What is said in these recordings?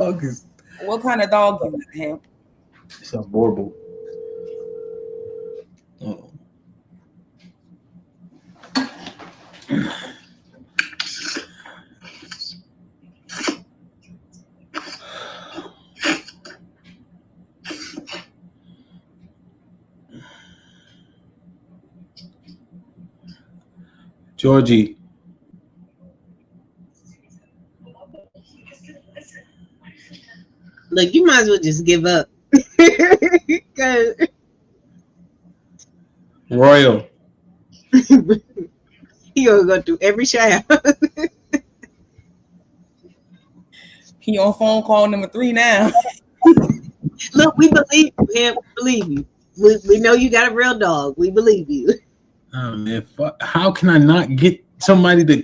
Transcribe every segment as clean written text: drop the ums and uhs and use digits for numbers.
dog is? What kind of dog you got, Hemp? It's a Borble. Oh. Georgie. Look, you might as well just give up. Cause Royal. he gonna go through every shaft. He on phone call number 3 now. Look, we believe you, Hemp. Believe you. We know you got a real dog. We believe you. Oh man, how can I not get somebody to?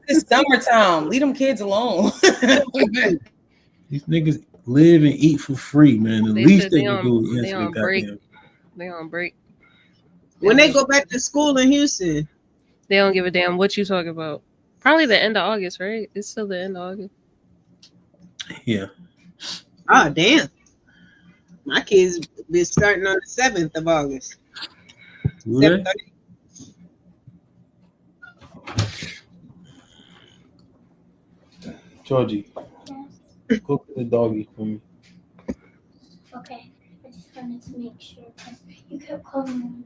It's summertime. Leave them kids alone. These niggas live and eat for free, man. The least they can do is they answer the on break. goddamn. They on break. When they go back to school in Houston, They don't give a damn what you talking about. Probably the end of August, right? It's still the end of August. Yeah. oh damn, my kids been starting on the 7th of August. Really? 7th. Georgie, Yes. cook the doggy for me. Okay. I just wanted to make sure because you kept calling me.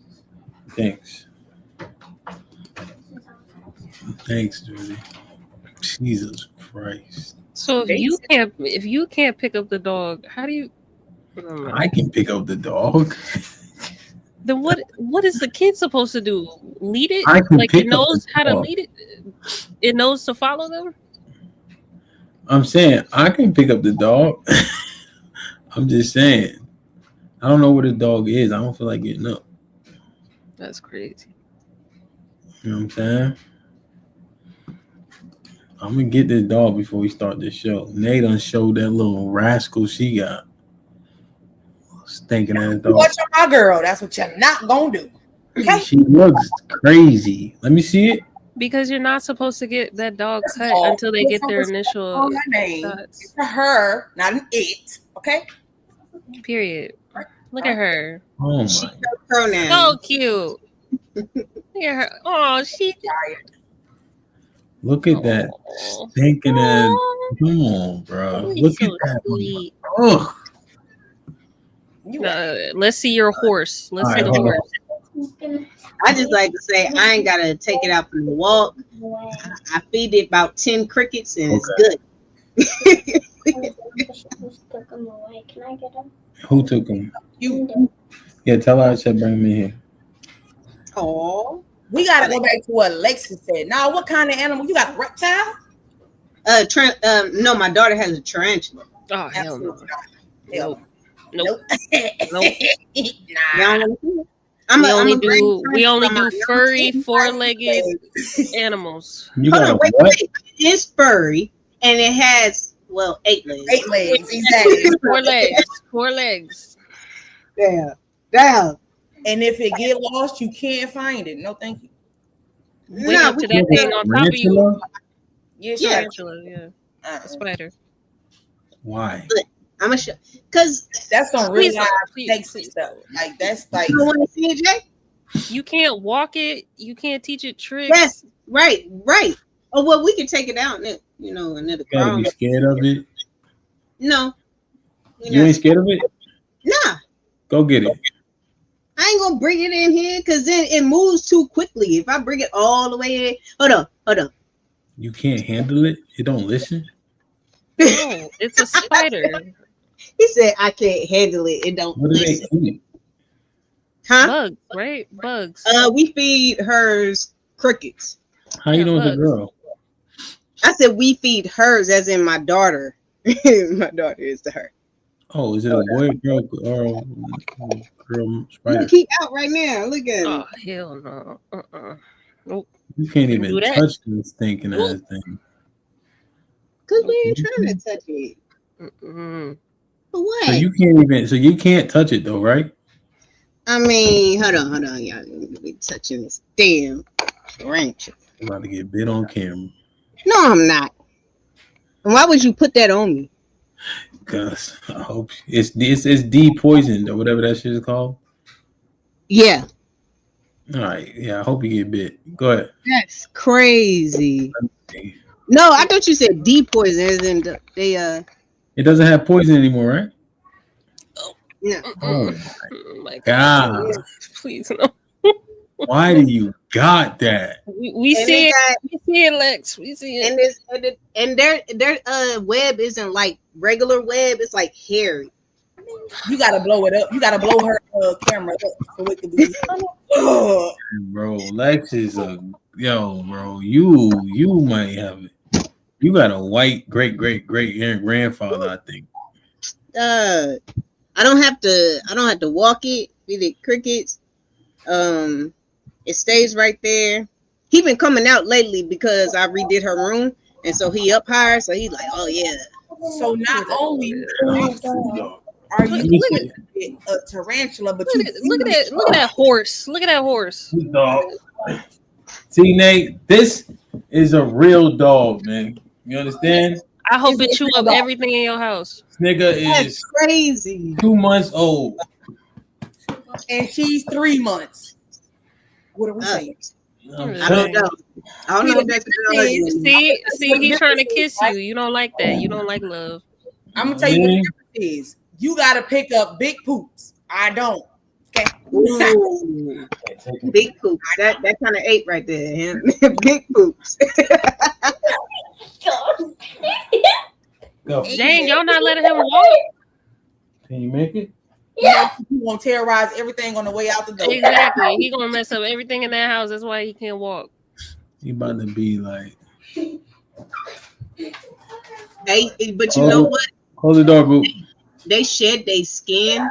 Thanks. Thanks, Georgie. Jesus Christ. So if you can't pick up the dog, how do you? I can pick up the dog. Then what is the kid supposed to do? Lead it? I can Like pick it up knows the how to dog. lead it? It knows to follow them? I'm saying I can pick up the dog. I'm just saying. I don't know where the dog is. I don't feel like getting up. That's crazy. You know what I'm saying? I'm gonna get this dog before we start this show. Nate done showed that little rascal she got. Stinking ass dog. Watch my girl. That's what you're not gonna do. Okay? She looks crazy. Let me see it. Because you're not supposed to get that dog cut until they get their initial On my name. thoughts. It's a her, not an it. Okay? Period. Look at her. Oh She my. her pronoun. So cute. Look at her. Oh, she. Look at that Aw. stinking ass. Aw. Come on, bro. He's Look so at that. sweet. Ugh. Let's see your horse. Let's see All the right, horse. I just like to say I ain't gotta take it out for the walk. I feed it about 10 crickets and it's good. Can I get him? Who took him? You. Yeah, tell her I said bring him in here. Oh, We gotta go back to what Lexi said. Now, what kind of animal? You got a reptile? no, my daughter has a tarantula. Oh, hell no. Absolutely not. Hell Nope. Nope. Y'all Nah. wanna see it? We only do furry, four-legged animals. You Hold got on, a wait. what? It's furry and it has 8 legs. 8 legs, exactly. Four legs. Damn. And if it get lost, you can't find it. No, thank you. Wake up to that thing on top of you. Tarantula? Yes, Yeah. Tarantula, yeah. A spider. Why? I'm gonna show because That's some real Please, life please, sex please. stuff. Like that's like you don't want to see it, Jay. You can't walk it. You can't teach it tricks. Yes, right. Oh well, we can take it out, another You gotta crown. be scared of it. No, You ain't scared of it? Nah, Go get it. I ain't gonna bring it in here because then it moves too quickly. If I bring it all the way in, hold on. You can't handle it? It don't listen? No, it's a spider. He said I can't handle it. It don't What do they listen. eat? Huh? Bugs, right? Bugs. We feed hers crickets. How you Yeah, know it's a bugs. girl? I said we feed hers, as in my daughter. My daughter is to her. Oh, is it a boy, girl, or girl Look, spider? he out right now. Look at him. Oh, hell no. Nope. You can't even do that. touch this stinking ass thing. Cause we ain't trying to touch it. Mm-mm. For what? So you can't touch it though, right? I mean, hold on, y'all. Be touching this damn tarantula. I'm about to get bit on camera. No, I'm not. And why would you put that on me? Cause I hope it's de-poisoned or whatever that shit is called. Yeah, All right, yeah, I hope you get bit. Go ahead. that's crazy. No, I thought you said depoison, as in they It doesn't have poison anymore, right? yeah. Oh Oh my God. God. Please no. Why do you got that? We And see they it. got We see it, Lex. We see it. and this and their web isn't like regular web, it's like hairy. You gotta blow it up. You gotta blow her camera up so it can be. Ugh. Bro, Lex is bro, you might have it. You got a white great grandfather, I think. I don't have to walk it, feed it crickets. It stays right there. He been coming out lately because I redid her room, and so he up higher, so he's like, oh yeah. So not only are you a tarantula, but you Look at that horse. Look at that horse. Dog. See, Nate, this is a real dog, man. You understand? I hope it chew up everything in your house. This nigga That's is crazy. 2 months old. and she's 3 months. What are we saying? I don't know. I don't know if that's See, he's trying to kiss you. You don't like that. You don't like love. I'm gonna tell you what the difference is. You gotta pick up big poops. I don't. Okay. Ooh. Big poops. That kind of ate right there. Big poops. Go. Dang, y'all not letting him walk? Can you make it? Yeah. You gonna terrorize everything on the way out the door. Exactly. He gonna mess up everything in that house. That's why he can't walk. He about to be like. But you know what? Close the door, boo. They shed their skin,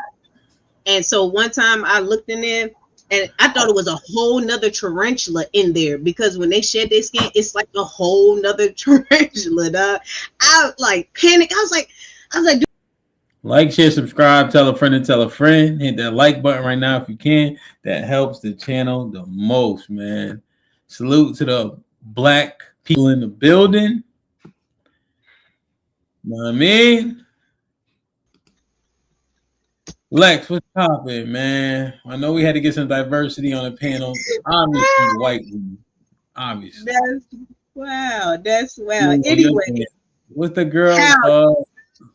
and so one time I looked in there, and I thought it was a whole nother tarantula in there because when they shed their skin, it's like a whole nother tarantula. Dog. I like panicked. I was like, dude. Like, share, subscribe, tell a friend and tell a friend. Hit that like button right now if you can. That helps the channel the most, man. Salute to the black people in the building. You know what I mean? Lex, what's poppin', man? I know we had to get some diversity on the panel. Obviously, white women. Obviously. That's wow. Anyway, what's the girl,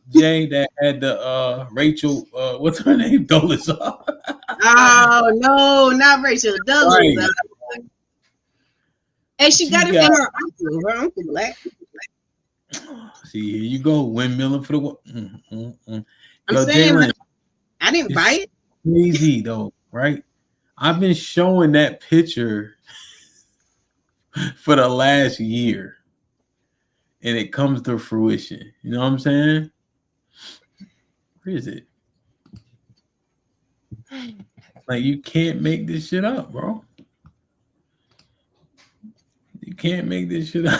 Jay, that had the Rachel, what's her name? Dollars. Oh no, not Rachel Douglas. Right. And she got it from her uncle. Her uncle black. See, here you go, windmilling for the. I'm saying, Jaylen, I didn't buy it. Crazy though, right? I've been showing that picture for the last year, and it comes to fruition. You know what I'm saying? Where is it? Like, you can't make this shit up, bro. You can't make this shit up.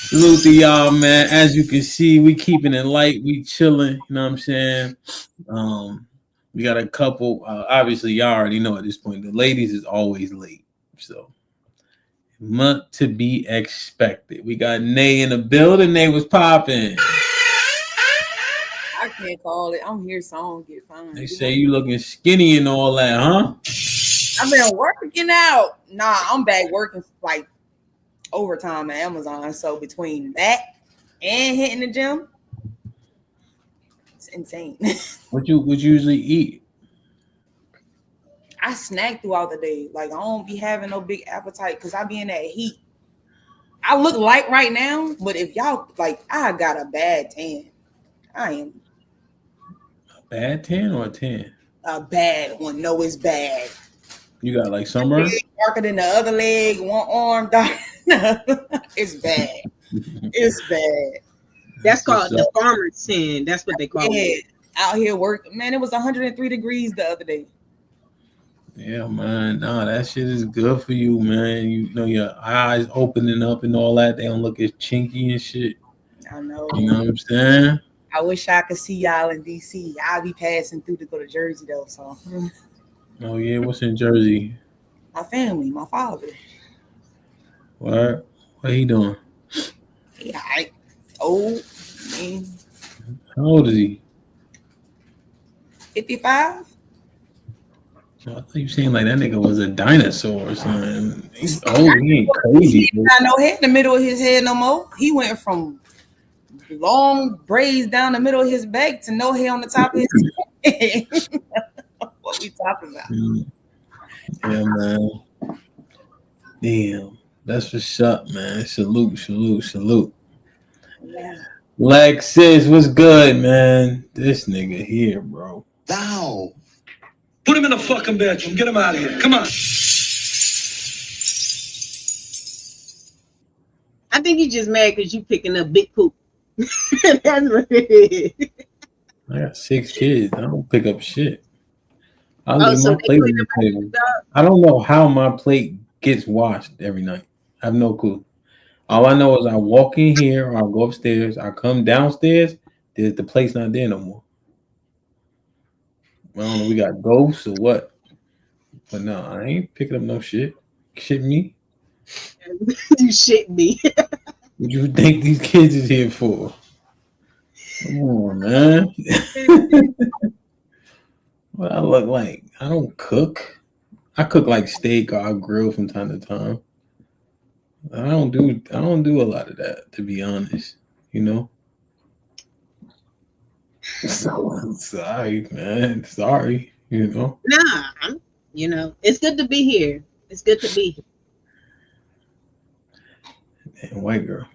Salute to y'all, man. As you can see, we keeping it light. We chilling. You know what I'm saying? We got a couple. Obviously, y'all already know at this point, the ladies is always late. So, not to be expected. We got Nay in the building. Nay was popping. I can't call it. I'm here, so I don't get fine. They say you looking skinny and all that, huh? I've been working out. Nah, I'm back working like overtime at Amazon. So between that and hitting the gym, it's insane. What you usually eat? I snack throughout the day. Like, I don't be having no big appetite because I be in that heat. I look light right now, but if y'all like, I got a bad tan. I am a bad tan or a tan? A bad one. No, it's bad. You got like sunburn? Darker than the other leg, one arm dark. It's bad. It's bad. That's called the farmer's tan. That's what they call it. Out here working. Man, it was 103 degrees the other day. Yeah, man. Nah, that shit is good for you, man. You know, your eyes opening up and all that. They don't look as chinky and shit. I know. You know what I'm saying? I wish I could see y'all in DC. I'll be passing through to go to Jersey though. So. Oh yeah, what's in Jersey? My family, my father. What he doing? Yeah, old. Man, How old is he? 55. I thought you saying like that nigga was a dinosaur or something. He's old. He ain't crazy. He ain't got no hair in the middle of his head no more. He went from long braids down the middle of his back to no hair on the top of his head. What we talking about? Yeah, man. Damn. That's what's up, man. Salute. Yeah. Lexus, what's good, man? This nigga here, bro. Now, put him in the fucking bedroom. Get him out of here. Come on. I think he's just mad because you picking up big poop. That's what it is. I got 6 kids. I don't pick up shit. I Oh, leave so my they plate on clean the up after table. the dog? I don't know how my plate gets washed every night. I have no clue. All I know is I walk in here, or I go upstairs, I come downstairs, the plate's not there no more. I don't know, we got ghosts or what. But no, I ain't picking up no shit. Shit me. You shit me. What you think these kids is here for? Come on, man. What I look like? I don't cook. I cook like steak or I grill from time to time. I don't do a lot of that, to be honest. You know. So I'm sorry, man. Sorry. You know. Nah, it's good to be here. It's good to be here. And white girl.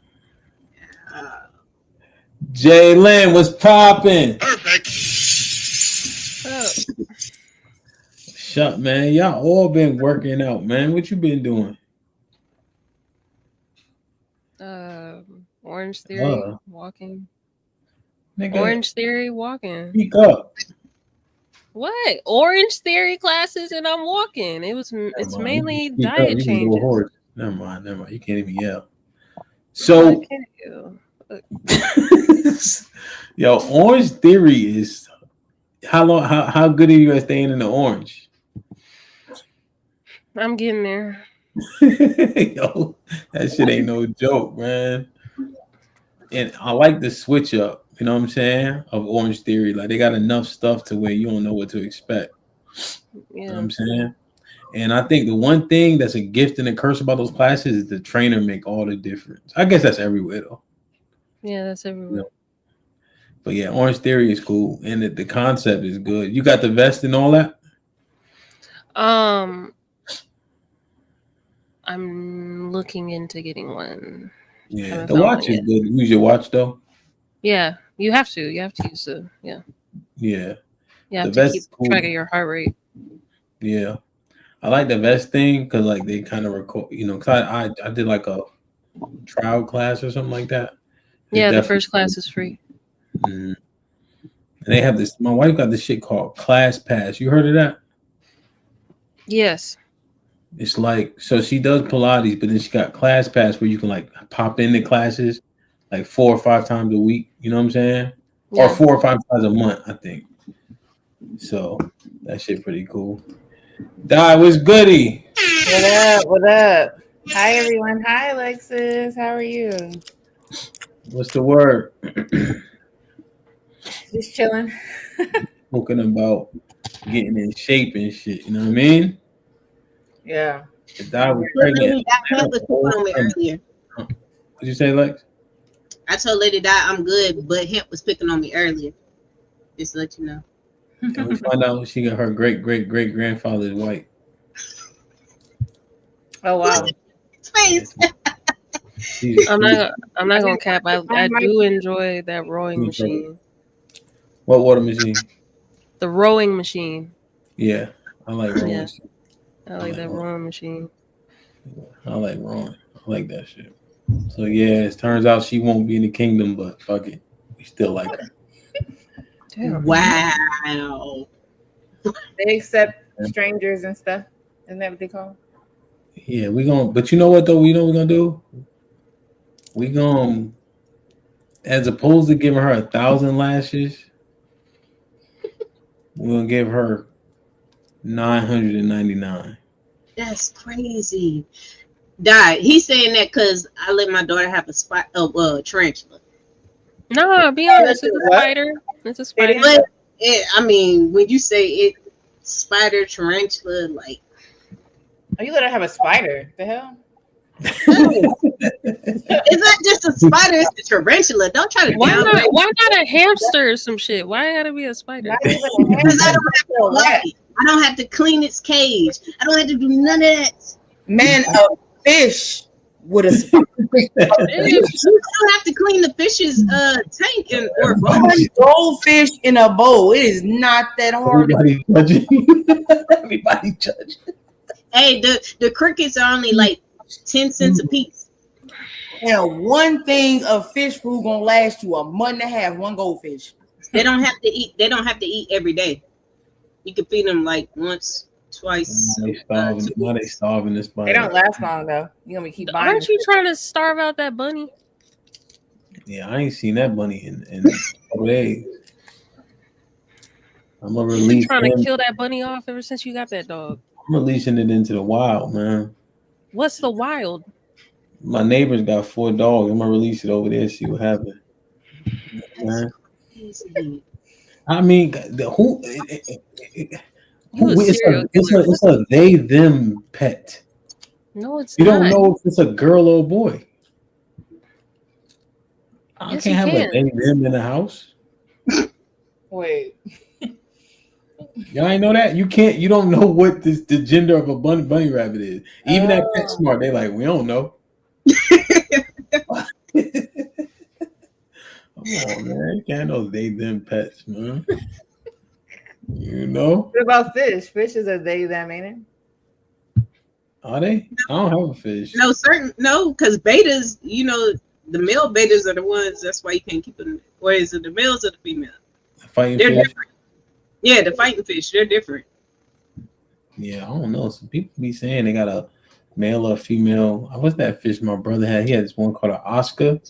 Jalen, what's popping? Perfect. Shut, man. Y'all all been working out, man. What you been doing? Orange Theory, walking. Nigga, Orange Theory, walking. speak up. What? Orange Theory classes, and I'm walking. It's mainly diet You can go changes. horse. Never mind. You can't even yell. So, What can you? yo, Orange Theory is how long? How good are you at staying in the orange? I'm getting there. Yo, that shit ain't no joke, man. And I like the switch up, you know what I'm saying, of Orange Theory. Like they got enough stuff to where you don't know what to expect. Yeah. You know what I'm saying? And I think the one thing that's a gift and a curse about those classes is the trainer make all the difference. I guess that's everywhere though. Yeah, that's everywhere. Yeah. But yeah, Orange Theory is cool, and the concept is good. You got the vest and all that. I'm looking into getting one. Yeah, the watch is good. Use your watch though. Yeah, you have to. You have to use the Yeah. You have to keep track of your heart rate. Yeah, I like the vest thing because like they kind of record. You know, because I did like a trial class or something like that. Yeah, the first class is free. Mm-hmm. And they have this. My wife got this shit called Class Pass. You heard of that? Yes. It's like, so she does Pilates, but then she got Class Pass where you can like pop into classes like 4 or 5 times a week. You know what I'm saying? Yeah. Or 4 or 5 times a month, I think. So that shit pretty cool. Di, what's goody? What up? Hi, everyone. Hi, Alexis. How are you? What's the word? Just chilling. Talking about getting in shape and shit. You know what I mean? Yeah. Di was pregnant. Earlier. What'd you say, Lex? I told Lady Di I'm good, but Hemp was picking on me earlier. Just to let you know. And we found out she got her great grandfather is white. Oh wow. Please. I'm not gonna cap. I do enjoy that rowing machine. What water machine? The rowing machine. Yeah, I like rowing. Yeah. I like that rowing machine. I like rowing. I like that shit. So yeah, it turns out she won't be in the kingdom, but fuck it, we still like her. Damn. Wow. They accept strangers and stuff. Isn't that what they call? Yeah, we gonna. But you know what though? We know what we're gonna do. We gonna, as opposed to giving her 1,000 lashes, we're gonna give her 999. That's crazy. died. He's saying that because I let my daughter have a tarantula. No, be honest. It's a spider. It's a spider. But I mean, when you say it, spider, tarantula, like. Oh, you let her have a spider? The hell? It's not just a spider, it's a tarantula. Don't try to Why not a hamster or some shit? Why gotta be a spider? Because I don't have to clean its cage. I don't have to do none of that. Man, a fish with a spider. You still have to clean the fish's tank or bowl. Goldfish in a bowl. It is not that hard. Everybody judging. Everybody judging. Hey, the crickets are only like 10 cents a piece. And one thing of fish food gonna last you a month and a half. One goldfish. They don't have to eat. They don't have to eat every day. You can feed them like once, twice. Now they starving this bunny. They don't last long though. You gonna keep buying. Aren't you trying to starve out that bunny? Yeah, I ain't seen that bunny in a couple days. I'm gonna release. Trying to kill that bunny off ever since you got that dog. I'm releasing it into the wild, man. What's the wild? My neighbors got 4 dogs. I'm gonna release it over there, see what happens. Man. I mean, it's a they them pet. No, it's you not. don't know if it's a girl or a boy. I Yes, can't have a they them in the house. Wait. Y'all ain't know that? You don't know what the gender of a bunny rabbit is. Even at PetSmart, they like, we don't know. Come on, man. You can't know they them pets, man. You know? What about fish? Fish is a they them, ain't it? Are they? I don't have a fish. No, because betas, the male betas are the ones. That's why you can't keep them. Or is it the males or the females? Fighting They're fish? different. Yeah, the fighting fish, they're different. Yeah, I don't know. Some people be saying they got a male or female. What's that fish my brother had? He had this one called an Oscar.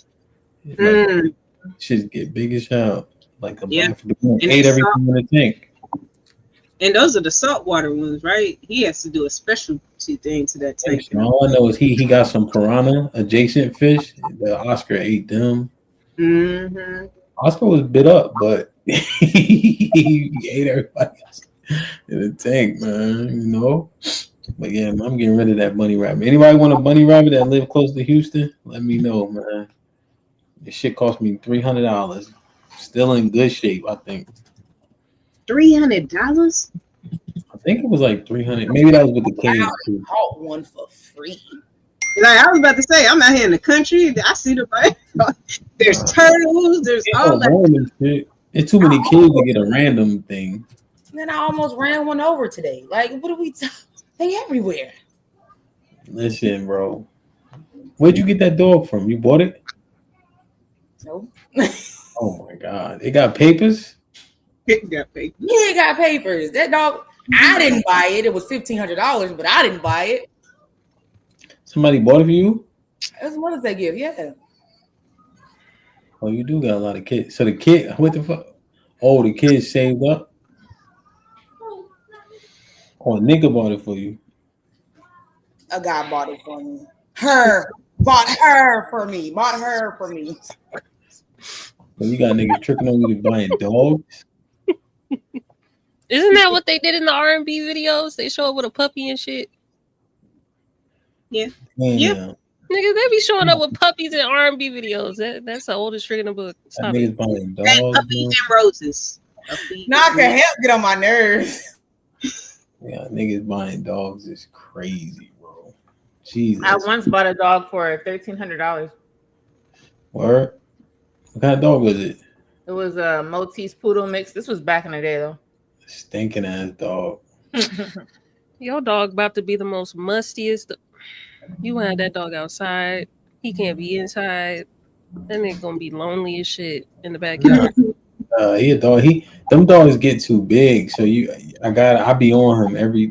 Like, shit get big as hell. Like a ate everything in the tank. And those are the saltwater ones, right? He has to do a specialty thing to that tank. All I know is he got some piranha adjacent fish. The Oscar ate them. Mm-hmm. Oscar was bit up, but he ate everybody else in the tank, man. But yeah, I'm getting rid of that bunny rabbit. Anybody want a bunny rabbit that live close to Houston? Let me know, man. This shit cost me $300. Still in good shape, I think. $300? I think it was like 300. Maybe that was with the cage. I caught one for free. Like I was about to say, I'm out here in the country. I see there's turtles. There's all that shit. It's too many kids to get a random thing. Man, I almost ran one over today. Like, what are we? They everywhere. Listen, bro. Where'd you get that dog from? You bought it? No. Oh my god! It got papers. It got papers. Yeah, it got papers. That dog. I didn't buy it. It was $1,500, but I didn't buy it. Somebody bought it for you? It was Mother's Day gift, yeah. Oh, you do got a lot of kids. So the kid, what the fuck? Oh, the kid saved up? Oh, a nigga bought it for you. A guy bought it for me. Bought her for me. So you got niggas tricking on you to buying dogs? Isn't that what they did in the R&B videos? They show up with a puppy and shit. Yeah. Yeah. Niggas, they be showing up with puppies in R&B videos. That's the oldest trick in the book. Stop niggas buying dogs. And puppies and roses. Knock her help get on my nerves. Yeah, niggas buying dogs is crazy, bro. Jesus. I once bought a dog for $1,300. Word? What kind of dog was it? It was a Maltese poodle mix. This was back in the day, though. Stinking ass dog. Your dog about to be the most mustiest. You had that dog outside. He can't be inside. That nigga gonna be lonely as shit in the backyard. He a dog. Them dogs get too big, so I be on him every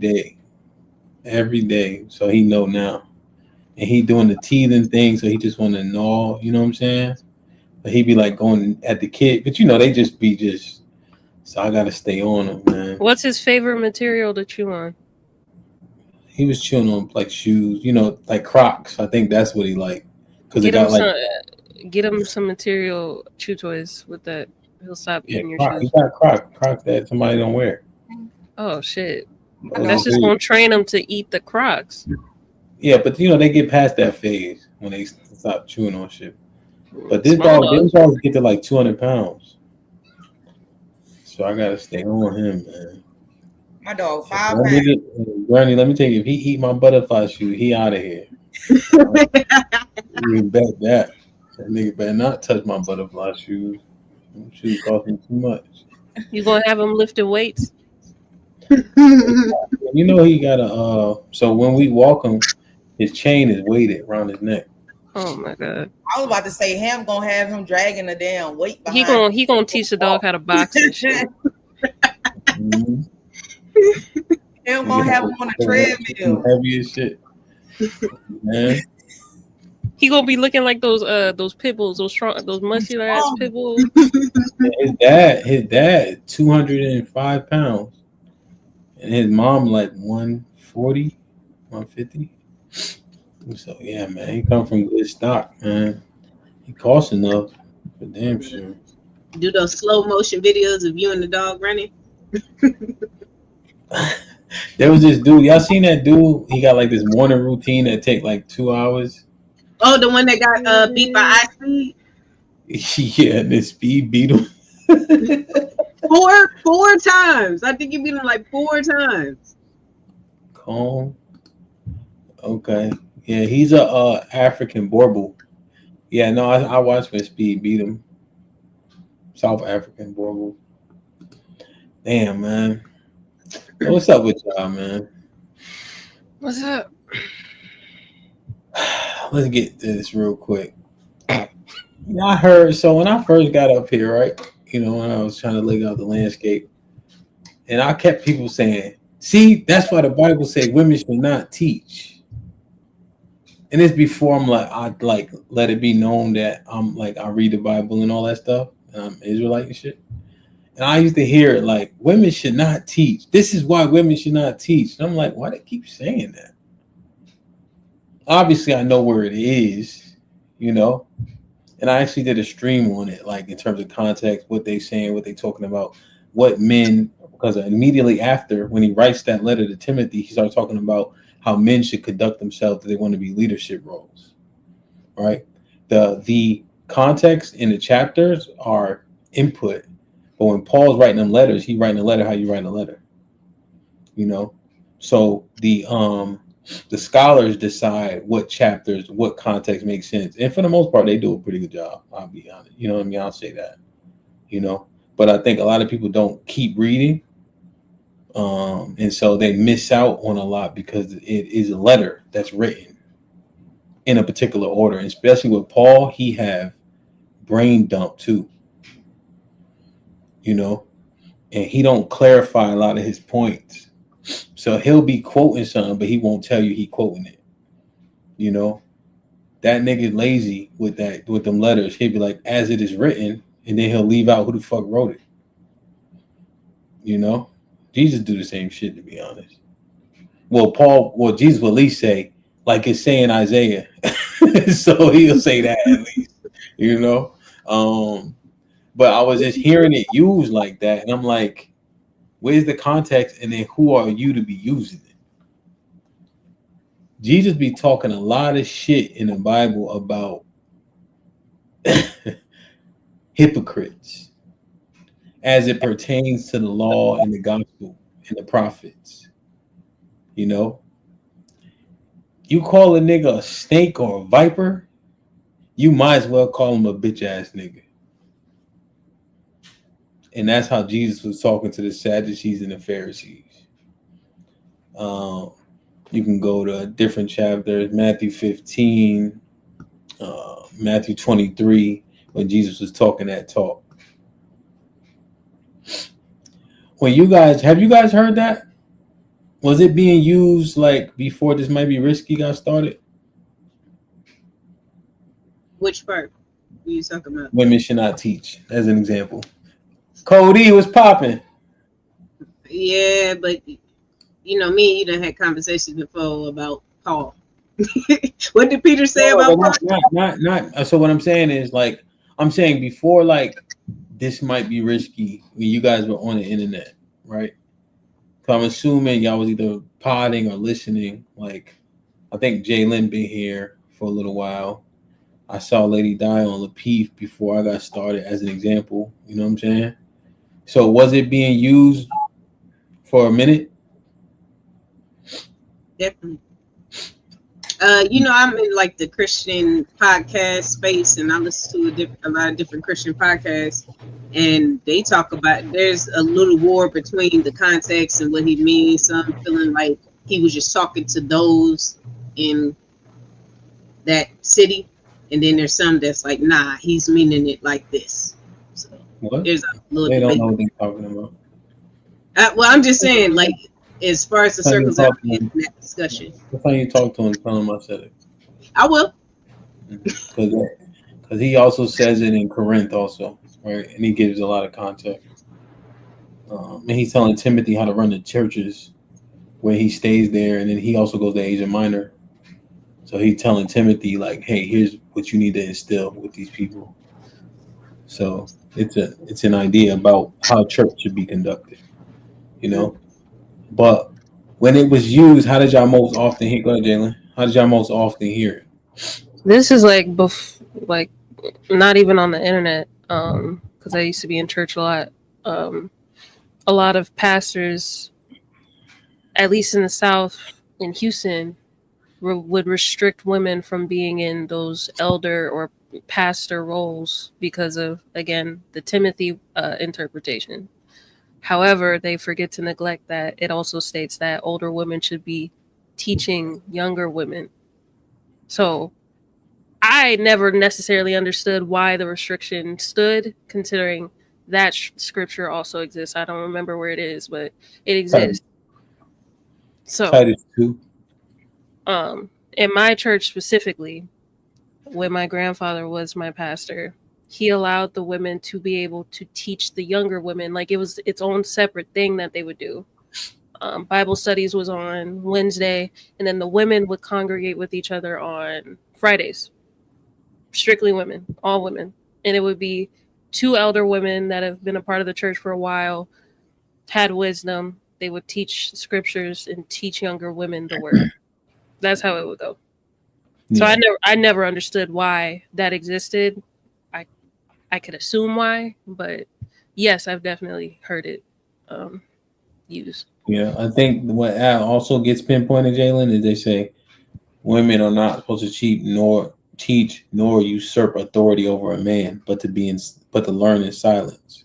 day, so he know now, and he doing the teething thing, so he just want to gnaw. You know what I'm saying? But he be like going at the kid, but they just be. So I gotta stay on him, man. What's his favorite material to chew on? He was chewing on like shoes, like Crocs. I think that's what he liked because it Get him got like some material chew toys with that. He'll stop eating your Croc. He shoes. got Crocs that somebody don't wear. Oh shit! I That's just gonna train him to eat the Crocs. Yeah, but they get past that phase when they stop chewing on shit. But this Small these dogs get to like 200 pounds. So I gotta stay on him, man. My dog 5 pounds. Granny, let me tell you, if he eat my butterfly shoe, he out of here. You bet that. That nigga better not touch my butterfly shoes. Them shoes cost me too much. You gonna have him lifting weights? He got so when we walk him, his chain is weighted around his neck. Oh my god! I was about to say Ham gonna have him dragging the damn weight behind. He gonna teach the dog how to box and shit. Mm-hmm. Ham gonna have him on a treadmill. Heavy as shit. Man. He gonna be looking like those pit bulls, those muscular ass pit bulls. His dad, 205 pounds, and his mom like 140, 150. So yeah, man, he come from good stock, man. He costs enough for damn sure. Do those slow motion videos of you and the dog running. There was this dude. Y'all seen that dude? He got like this morning routine that take like 2 hours. Oh, the one that got beat by ice speed. Yeah, the speed beat him. four times. I think he beat him like 4 times. Calm. Okay. Yeah, he's a African Borbal. Yeah, no, I watched when Speed beat him. South African Borbal. Damn, man. What's up with y'all, man? What's up? Let's get to this real quick. I heard, so when I first got up here, right? When I was trying to lay out the landscape, and I kept people saying, see, that's why the Bible says women should not teach. And it's before I'd let it be known that I'm like, I read the Bible and all that stuff, and I'm Israelite and shit. And I used to hear it like, women should not teach. This is why women should not teach. And I'm like, why they keep saying that? Obviously, I know where it is, And I actually did a stream on it, like in terms of context, what they saying, what they talking about, what men, because immediately after, when he writes that letter to Timothy, he starts talking about how men should conduct themselves if they want to be leadership roles, right? The context in the chapters are input, but when Paul's writing them letters, he writing a letter how you write a letter, So the scholars decide what chapters, what context makes sense, and for the most part, they do a pretty good job. I'll be honest, you know what I mean? I'll say that, But I think a lot of people don't keep reading. And so they miss out on a lot because it is a letter that's written in a particular order. And especially with Paul, he have brain dump too, and he don't clarify a lot of his points. So he'll be quoting something, but he won't tell you he quoting it. That nigga lazy with them letters. He'll be like, as it is written, and then he'll leave out who the fuck wrote it. Jesus do the same shit, to be honest. Well, Jesus will at least say, like it's saying Isaiah. So he'll say that at least, But I was just hearing it used like that. And I'm like, where's the context? And then who are you to be using it? Jesus be talking a lot of shit in the Bible about hypocrites as it pertains to the law and the gospel and the prophets. You call a nigga a snake or a viper, you might as well call him a bitch ass nigga. And that's how Jesus was talking to the Sadducees and the Pharisees. You can go to different chapters, Matthew 15, Matthew 23, when Jesus was talking that talk. Have you guys heard that? Was it being used like before This Might Be Risky got started? Which part are you talking about? Women should not teach, as an example. Cody was popping. Yeah, but you know, me and you done had conversations before about Paul. What did Peter say about Paul? Not. So what I'm saying is, like, I'm saying before, like, this might be risky when you guys were on the internet, right? So I'm assuming y'all was either podding or listening. Like, I think Jalen been here for a little while. I saw Lady Die on Lapeef before I got started, as an example. You know what I'm saying? So was it being used for a minute? Definitely. You know, I'm in like the Christian podcast space, and I listen to a lot of different Christian podcasts, and they talk about there's a little war between the context and what he means. Some feeling like he was just talking to those in that city, and then there's some that's like, nah, he's meaning it like this. So What? there's a little They don't debate. know what they're talking about. Well, I'm just saying, like, as far as the How you circles out talking? in that discussion, That's how you talk to him. Tell him I said it. I will. Because he also says it in Corinth also, right? And he gives a lot of context. And he's telling Timothy how to run the churches where he stays there, and then he also goes to Asia Minor. So he's telling Timothy, like, hey, here's what you need to instill with these people. So it's an idea about how church should be conducted, you know. But when it was used, how did y'all most often hear? Go ahead, Jalen. How did y'all most often hear it? This is like like not even on the internet. Because I used to be in church a lot. A lot of pastors, at least in the South, in Houston, would restrict women from being in those elder or pastor roles because of, again, the Timothy interpretation. However, they forget to neglect that it also states that older women should be teaching younger women. So I never necessarily understood why the restriction stood, considering that scripture also exists. I don't remember where it is, but it exists. So, Titus 2. in my church specifically, when my grandfather was my pastor, he allowed the women to be able to teach the younger women. Like, it was its own separate thing that they would do. Bible studies was on Wednesday, and then the women would congregate with each other on Fridays. Strictly women, all women. And it would be 2 elder women that have been a part of the church for a while, had wisdom. They would teach scriptures and teach younger women the word. That's how it would go. So I never understood why that existed. I could assume why, but yes, I've definitely heard it used. Yeah, I think what also gets pinpointed, Jalen, is they say women are not supposed to teach nor usurp authority over a man, but to learn in silence.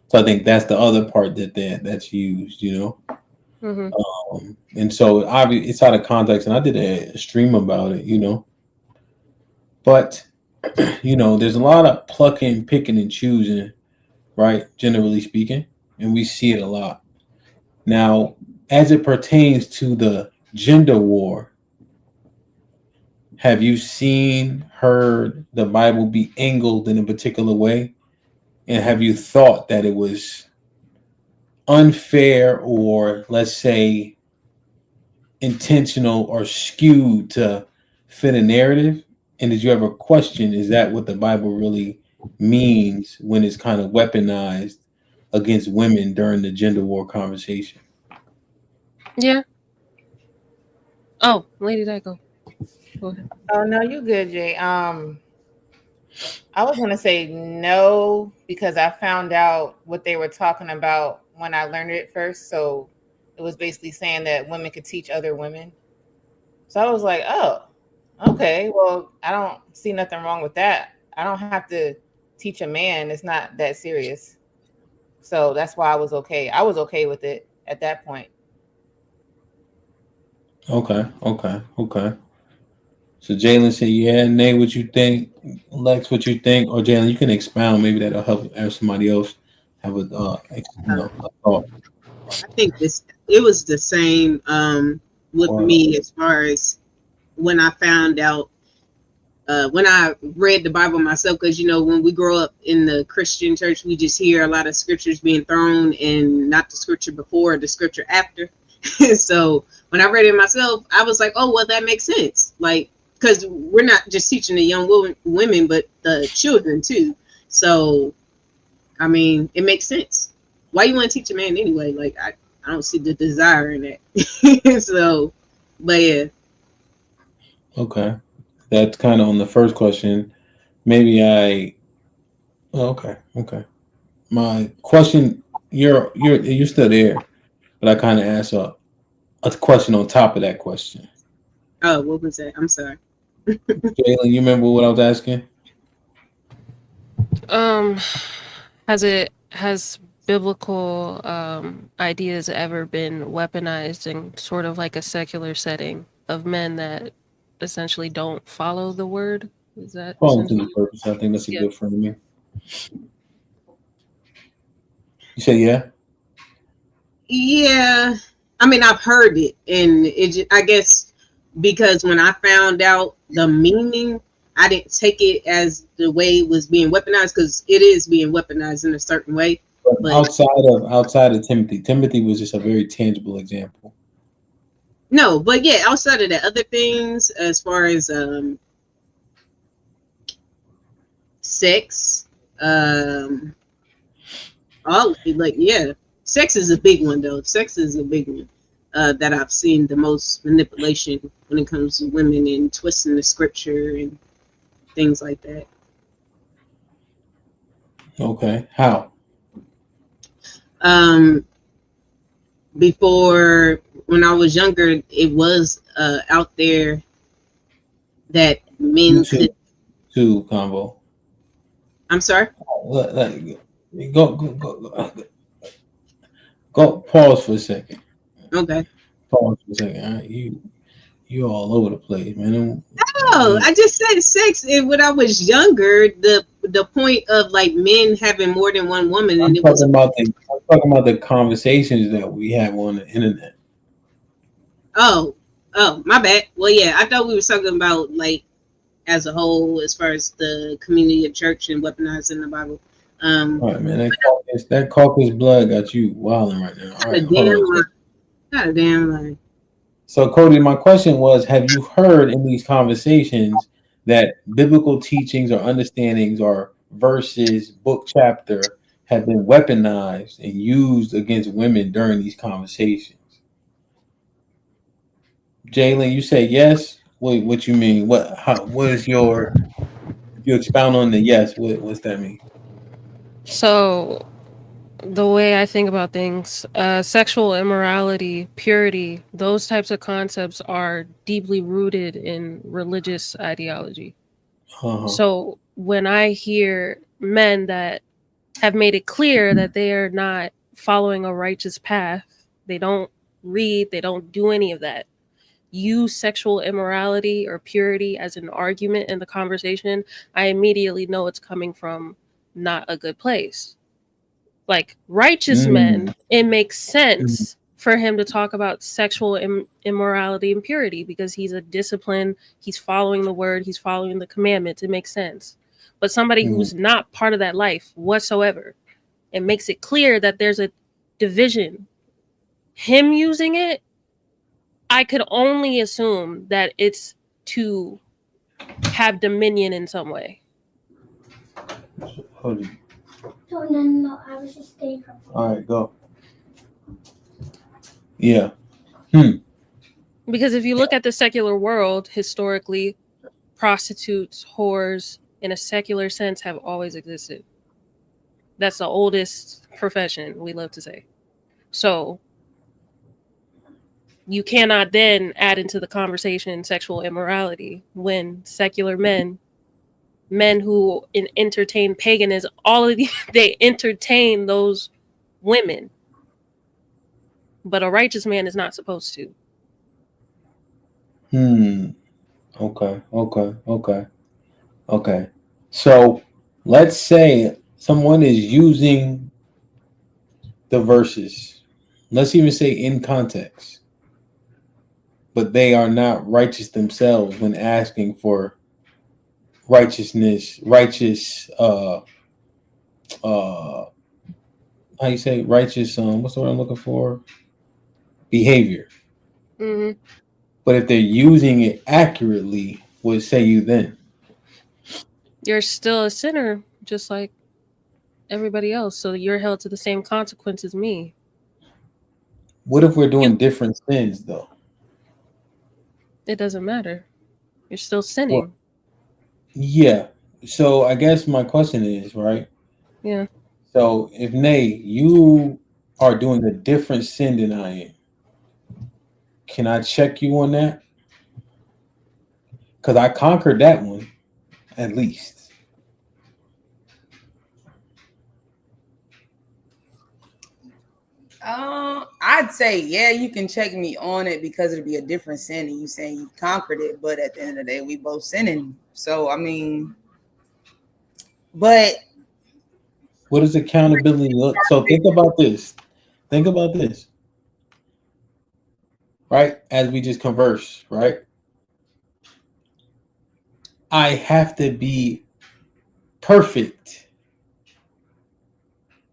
So I think that's the other part that's used, you know. Mm-hmm. And so obviously it's out of context, and I did a stream about it, you know. But you know, there's a lot of plucking, picking, and choosing, right? Generally speaking, and we see it a lot. Now, as it pertains to the gender war, have you heard the Bible be angled in a particular way? And have you thought that it was unfair, or let's say intentional or skewed to fit a narrative? And did you ever question, is that what the Bible really means when it's kind of weaponized against women during the gender war conversation? Yeah. Oh, Lady Dyko. Go ahead. Oh no, you good, Jay. I was gonna say no because I found out what they were talking about when I learned it first. So it was basically saying that women could teach other women. So I was like, oh, okay. Well, I don't see nothing wrong with that. I don't have to teach a man. It's not that serious. So that's why I was okay. I was okay with it at that point. Okay. So Jalen said, yeah. Nate, what you think? Lex, what you think? Or Jalen, you can expound. Maybe that'll help somebody else have a thought. I think it was the same with me as far as when I found out when I read the Bible myself, because you know, when we grow up in the Christian church, we just hear a lot of scriptures being thrown and not the scripture before, the scripture after. So when I read it myself, I was like, oh, well, that makes sense. Like, because we're not just teaching the young women, but the children too. So, I mean, it makes sense. Why you want to teach a man anyway? Like, I don't see the desire in that. So, but yeah. Okay. That's kind of on the first question. Maybe okay. My question, you're still there, but I kind of asked a question on top of that question. Oh, what was that? I'm sorry. Jalen, you remember what I was asking? Has biblical ideas ever been weaponized in sort of like a secular setting of men that essentially don't follow the word? Is that Calling to the purpose. I think that's a good friend of me. You say yeah? Yeah. I mean, I've heard it, and I guess because when I found out the meaning, I didn't take it as the way it was being weaponized, because it is being weaponized in a certain way. But outside of Timothy was just a very tangible example. no, but yeah, outside of the other things, as far as sex, all like yeah, sex is a big one though. Sex is a big one that I've seen the most manipulation when it comes to women and twisting the scripture and things like that. Okay, how? Before, when I was younger, it was out there that men could. To combo. I'm sorry. Go. Pause for a second. Okay. Pause for a second. All right, you all over the place, man. Oh, I just said sex. And when I was younger, the point of like men having more than one woman, and I'm talking about the conversations that we have on the internet. Oh, my bad. Well, yeah, I thought we were talking about like as a whole, as far as the community of church and weaponizing the Bible. All right, man. That caucus blood got you wilding right now. All right, hold on. God damn lie. So, Cody, my question was: have you heard in these conversations that biblical teachings or understandings or verses, book chapter have been weaponized and used against women during these conversations? Jalen, you say yes. What you mean? What is your? If you expound on the yes, what's that mean? So, the way I think about things, sexual immorality, purity, those types of concepts are deeply rooted in religious ideology. Uh-huh. So when I hear men that have made it clear that they are not following a righteous path, they don't read, they don't do any of that, use sexual immorality or purity as an argument in the conversation, I immediately know it's coming from not a good place. Like righteous men, it makes sense for him to talk about sexual immorality and purity because he's a discipline, he's following the word, he's following the commandments. It makes sense. But somebody who's not part of that life whatsoever, it makes it clear that there's a division. Him using it, I could only assume that it's to have dominion in some way. Hold on. No, I was just staying. All right, go. Yeah. Because if you look at the secular world, historically, prostitutes, whores, in a secular sense, have always existed. That's the oldest profession, we love to say. So you cannot then add into the conversation sexual immorality when secular men who entertain paganism, all of they entertain those women. But a righteous man is not supposed to. Okay. So let's say someone is using the verses. Let's even say in context. But they are not righteous themselves when asking for righteousness, how you say righteous, what's the word I'm looking for? behavior. Mm-hmm. But if they're using it accurately, what say you then? You're still a sinner, just like everybody else. So you're held to the same consequence as me. What if we're doing different sins, though? It doesn't matter. You're still sinning. Well, yeah. So I guess my question is, right? Yeah. So if Nay, you are doing a different sin than I am, can I check you on that? Because I conquered that one, at least. I'd say, yeah, you can check me on it because it'd be a different sin and you saying you conquered it, but at the end of the day, we both sinning. So I mean, but What does accountability look? So think about this. Think about this. Right? As we just converse, right? I have to be perfect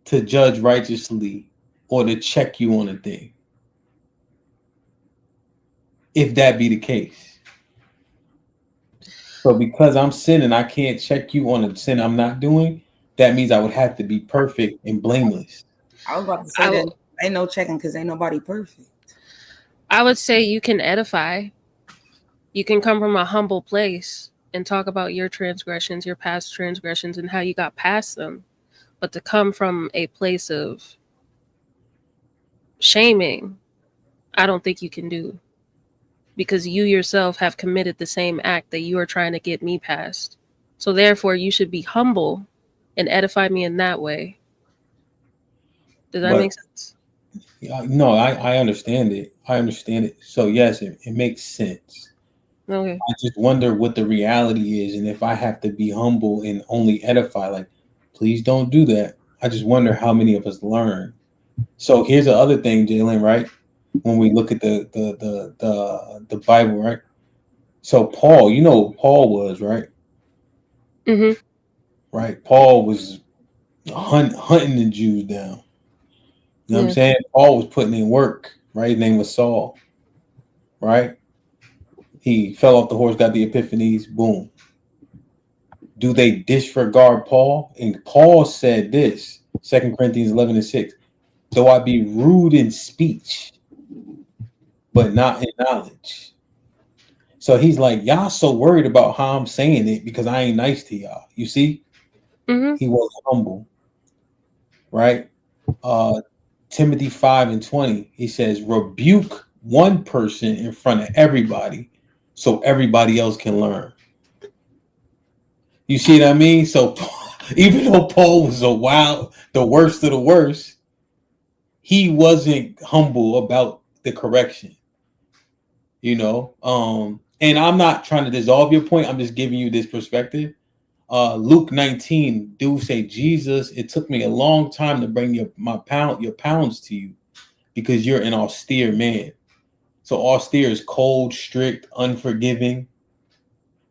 to judge righteously or to check you on a thing. If that be the case. So because I'm sinning, I can't check you on a sin I'm not doing. That means I would have to be perfect and blameless. I was about to say that ain't no checking because ain't nobody perfect. I would say you can edify. You can come from a humble place and talk about your transgressions, your past transgressions, and how you got past them. But to come from a place of shaming, I don't think you can do. Because you yourself have committed the same act that you are trying to get me past. So therefore, you should be humble and edify me in that way. Does that make sense? No, I understand it. I understand it. So yes, it makes sense. Okay. I just wonder what the reality is, and if I have to be humble and only edify, like, please don't do that. I just wonder how many of us learn. So here's the other thing, Jalen, right? When we look at the Bible, right? So Paul, you know what Paul was, right? Mm-hmm. Right. Paul was hunting the Jews down. You know what I'm saying? Paul was putting in work, right? His name was Saul, right? He fell off the horse, got the epiphanies, boom. Do they disregard Paul? And Paul said this, 2 Corinthians 11:6, though I be rude in speech, but not in knowledge. So he's like, y'all so worried about how I'm saying it because I ain't nice to y'all. You see? Mm-hmm. He was humble, right? Timothy 5:20, he says, rebuke one person in front of everybody so everybody else can learn. You see what I mean? So even though Paul was the worst of the worst, he wasn't humble about the correction. You know? And I'm not trying to dissolve your point. I'm just giving you this perspective. Luke 19 do say, Jesus, it took me a long time to bring your pounds to you because you're an austere man. So austere is cold, strict, unforgiving.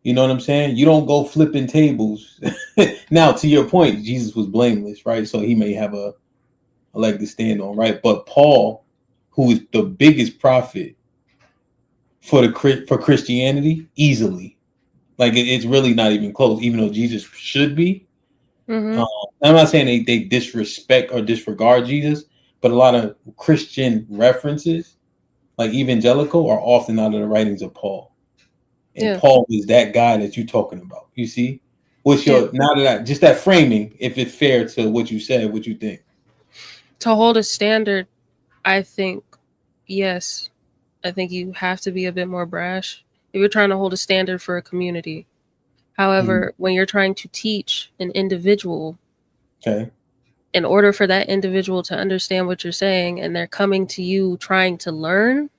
You know what I'm saying? You don't go flipping tables. Now, to your point, Jesus was blameless, right? So he may have a leg to stand on, right? But Paul, who is the biggest prophet for Christianity, easily, like it's really not even close, even though Jesus should be. Mm-hmm. I'm not saying they disrespect or disregard Jesus, but a lot of Christian references, like evangelical, are often out of the writings of Paul. And Paul is that guy that you're talking about. You see? What's your now that just that framing, if it's fair to what you said, what you think? To hold a standard, I think, yes. I think you have to be a bit more brash if you're trying to hold a standard for a community. However, when you're trying to teach an individual, in order for that individual to understand what you're saying and they're coming to you trying to learn,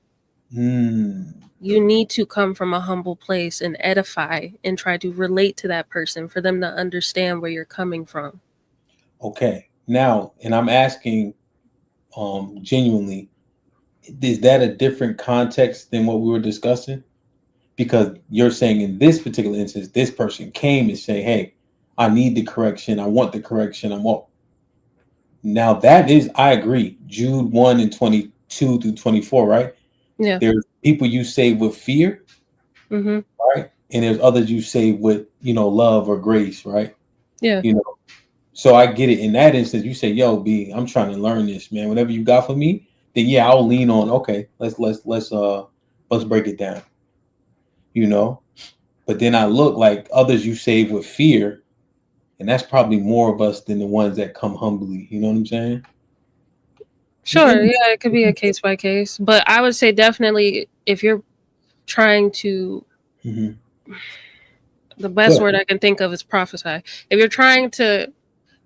you need to come from a humble place and edify and try to relate to that person for them to understand where you're coming from. Okay. Now, and I'm asking genuinely, is that a different context than what we were discussing? Because you're saying in this particular instance, this person came and say, hey, I need the correction. I want the correction. Now that is, I agree. Jude 1:22 2 through 24, right? Yeah. There's people you save with fear, Mm-hmm. right? And there's others you save with, love or grace, right? Yeah. So I get it. In that instance, you say, "Yo, B, I'm trying to learn this, man. Whatever you got for me, then yeah, I'll lean on. Okay, let's break it down, you know." But then I look like others you save with fear, and that's probably more of us than the ones that come humbly. You know what I'm saying? Sure. Yeah, it could be a case by case, but I would say definitely if you're trying to, Mhm. the best Good. word I can think of is prophesy. If you're trying to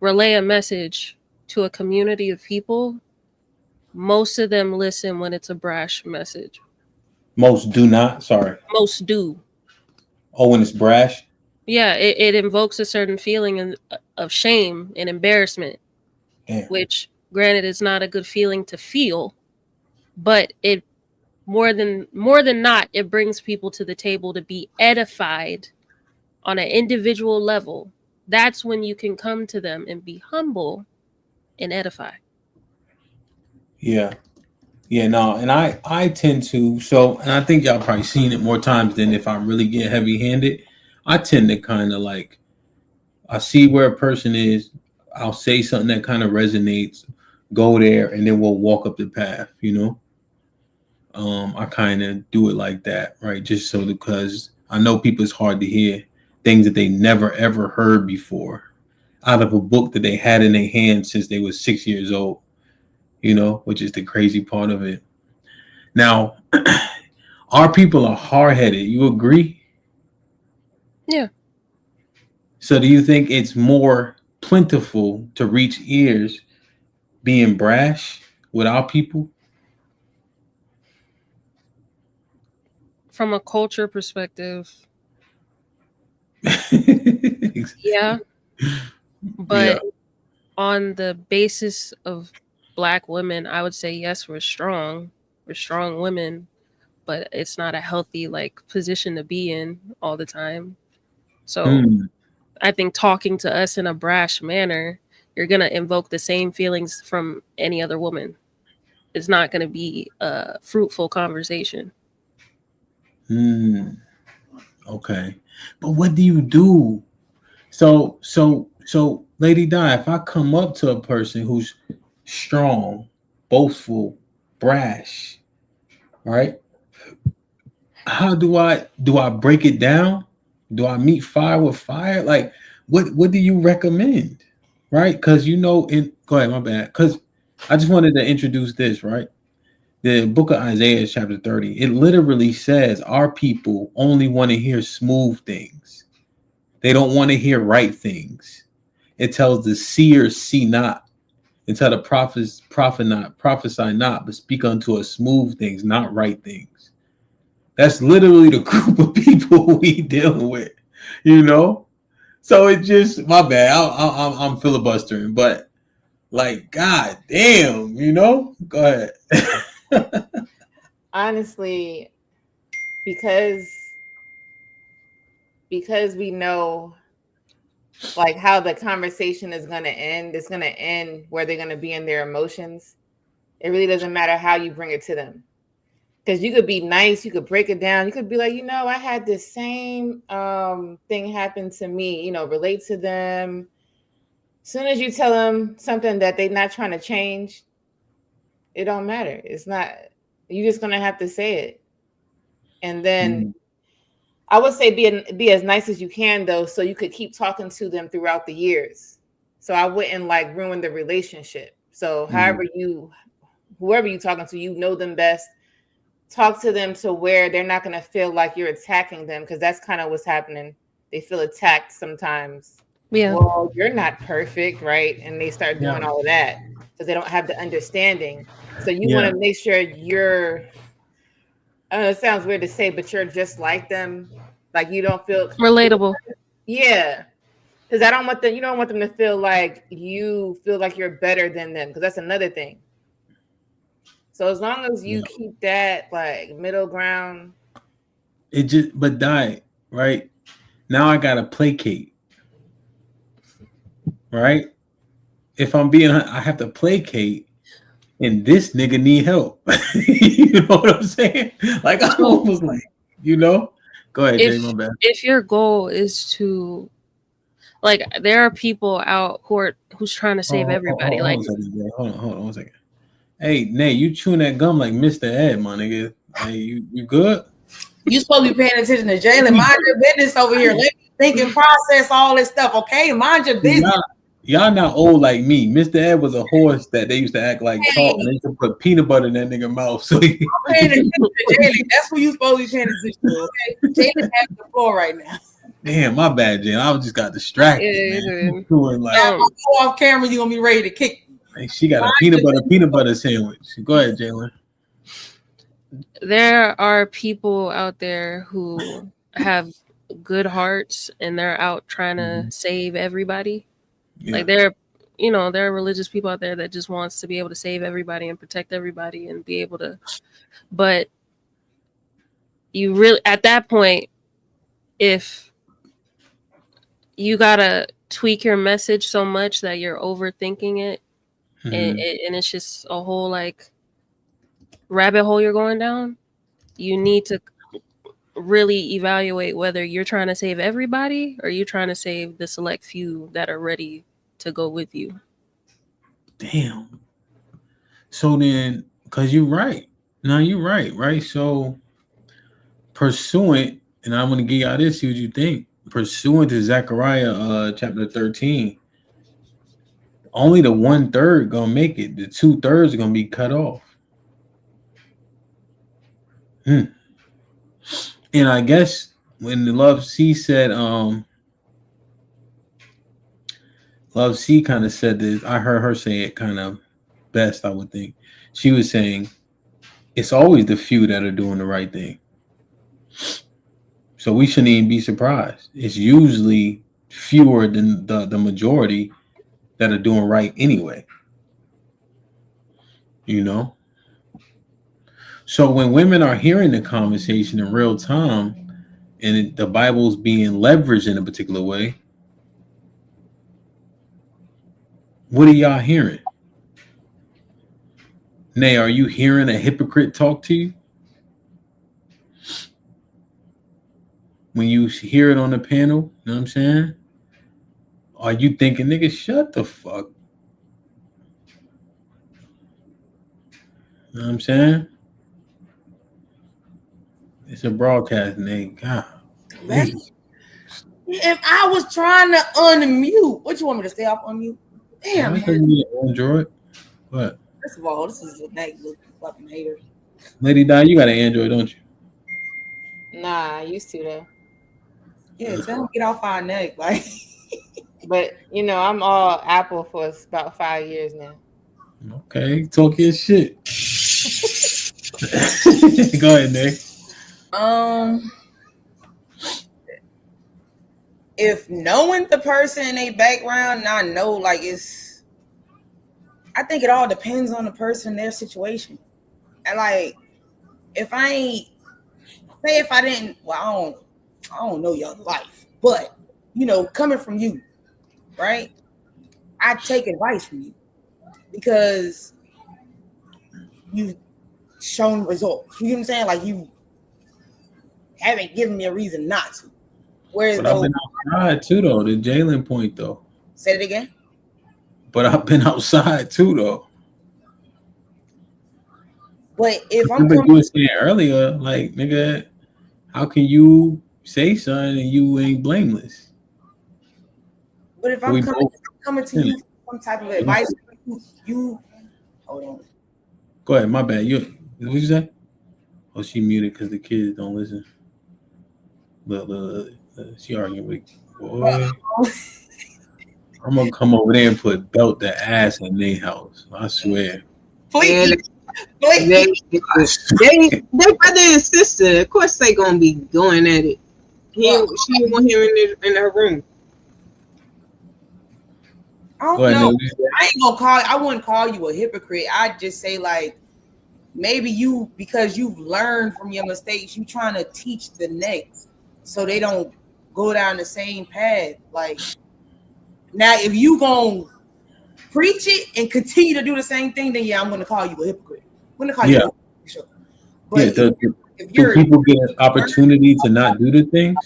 relay a message to a community of people, most of them listen when it's a brash message. Most do not. Sorry. Most do. Oh, when it's brash. Yeah, it invokes a certain feeling of shame and embarrassment, Damn. which granted is not a good feeling to feel, but it more than not, it brings people to the table to be edified on an individual level. That's when you can come to them and be humble and edify. Yeah. Yeah. No. And I tend to. So, and I think y'all probably seen it more times than if I really get heavy handed. I tend to kind of like I see where a person is. I'll say something that kind of resonates. Go there, and then we'll walk up the path. I kind of do it like that, right? Just so because I know people, it's hard to hear things that they never ever heard before out of a book that they had in their hands since they were 6 years old, which is the crazy part of it. Now, our people are hard headed. You agree? Yeah. So do you think it's more plentiful to reach ears being brash with our people? From a culture perspective, Yeah. yeah. But on the basis of Black women, I would say yes, we're strong. We're strong women, but it's not a healthy position to be in all the time. So I think talking to us in a brash manner, you're gonna invoke the same feelings from any other woman. It's not gonna be a fruitful conversation. Okay. But what do you do? So, Lady Di, if I come up to a person who's strong, boastful, brash, right? How do I break it down? Do I meet fire with fire? Like, what do you recommend? Right? Because go ahead, my bad. Because I just wanted to introduce this, right? The book of Isaiah, chapter 30, it literally says our people only want to hear smooth things. They don't want to hear right things. It tells the seers, see not, and tell the prophets, prophesy not, but speak unto us smooth things, not right things. That's literally the group of people we dealing with, So it just, my bad. I'm filibustering, but god damn, Go ahead. Honestly, because we know how the conversation is going to end, it's going to end where they're going to be in their emotions. It really doesn't matter how you bring it to them, because you could be nice, you could break it down, you could be like, I had this same thing happen to me, relate to them. As soon as you tell them something that they're not trying to change, it don't matter. It's not, you're just going to have to say it. And then I would say be as nice as you can, though, so you could keep talking to them throughout the years. So I wouldn't ruin the relationship. So whoever you're talking to, you know them best. Talk to them to where they're not going to feel like you're attacking them, because that's kind of what's happening. They feel attacked sometimes. Yeah. Well, you're not perfect, right? And they start doing all of that because they don't have the understanding. So you want to make sure you're, I don't know, it sounds weird to say, but you're just like them. You don't feel relatable. Yeah. Because I don't want them, you don't want them to feel like you feel like you're better than them, because that's another thing. So as long as you keep that middle ground. But Di, right? Now I gotta placate. Right? If I have to placate, and this nigga need help. You know what I'm saying? Like I was like, you know. Go ahead, Jay. My bad. If your goal is to, like, there are people out who's trying to save everybody. Like, Hold on 1 second. Hey, Nay, you chewing that gum like Mr. Ed, my nigga. Hey, you good? You supposed to be paying attention to Jalen. Mind your business over here. Let me think and process all this stuff, okay? Mind your business. Y'all not old like me. Mr. Ed was a horse that they used to act like talk, and they used to put peanut butter in that nigga mouth. So I'm paying attention to Jalen. That's who you supposed to be paying attention to, okay? Jalen has the floor right now. Damn, my bad, Jalen. I just got distracted, man. Doing like, go off camera, you gonna be ready to kick me. Like she got a peanut butter sandwich. Go ahead, Jalen. There are people out there who have good hearts and they're out trying to save everybody. Yeah. Like there are religious people out there that just wants to be able to save everybody and protect everybody and be able to, but you really, at that point, if you gotta tweak your message so much that you're overthinking it, and it's just a whole like rabbit hole you're going down, you need to really evaluate whether you're trying to save everybody or you're trying to save the select few that are ready to go with you. Damn. So then, because you're right. No, you're right? So pursuant, and I'm going to give y'all this, see what you think. Pursuant to Zechariah chapter 13, only the 1/3 going to make it. The 2/3 are going to be cut off. And I guess when the Love C said, Love C kind of said this, I heard her say it kind of best, I would think. She was saying, it's always the few that are doing the right thing. So we shouldn't even be surprised. It's usually fewer than the majority that are doing right anyway. You know? So when women are hearing the conversation in real time and the Bible's being leveraged in a particular way, what are y'all hearing? Nay, are you hearing a hypocrite talk to you? When you hear it on the panel, you know what I'm saying? Are you thinking, nigga, shut the fuck? You know what I'm saying? It's a broadcast, nigga. God. If I was trying to unmute, what you want me to stay off unmute? Damn, man. Android. What? First of all, this is a negative fucking hater. Lady Di, you got an Android, don't you? Nah, I used to though. Yeah, tell him get off our neck, like. But I'm all Apple for about 5 years now. Okay, talk your shit. Go ahead, Nick. If knowing the person in their background, I know, like, I think it all depends on the person and their situation. And like, if I didn't, well, I don't know your life, but coming from you, right? I take advice from you because you've shown results. You know what I'm saying? Like, you haven't given me a reason not to. Whereas but I've been outside too, though. The Jalen point, though. Say it again. But I've been outside too, though. But if I'm you were saying earlier, like, nigga, how can you say something and you ain't blameless? But if I'm coming to you for some type of advice, you hold on. Go ahead, my bad. What you say? Oh, she muted because the kids don't listen. Look, she arguing with boy. I'm gonna come over there and put belt the ass in their house. I swear. Please. They brother and sister. Of course they gonna be going at it. She didn't want him in her room. I don't know. I wouldn't call you a hypocrite. I'd just say, like, maybe because you've learned from your mistakes, you trying to teach the next so they don't go down the same path. Like, now if you gonna preach it and continue to do the same thing, then yeah, I'm going to call you a hypocrite. I'm going to call you a hypocrite for sure. But if do people get an opportunity to not do the things?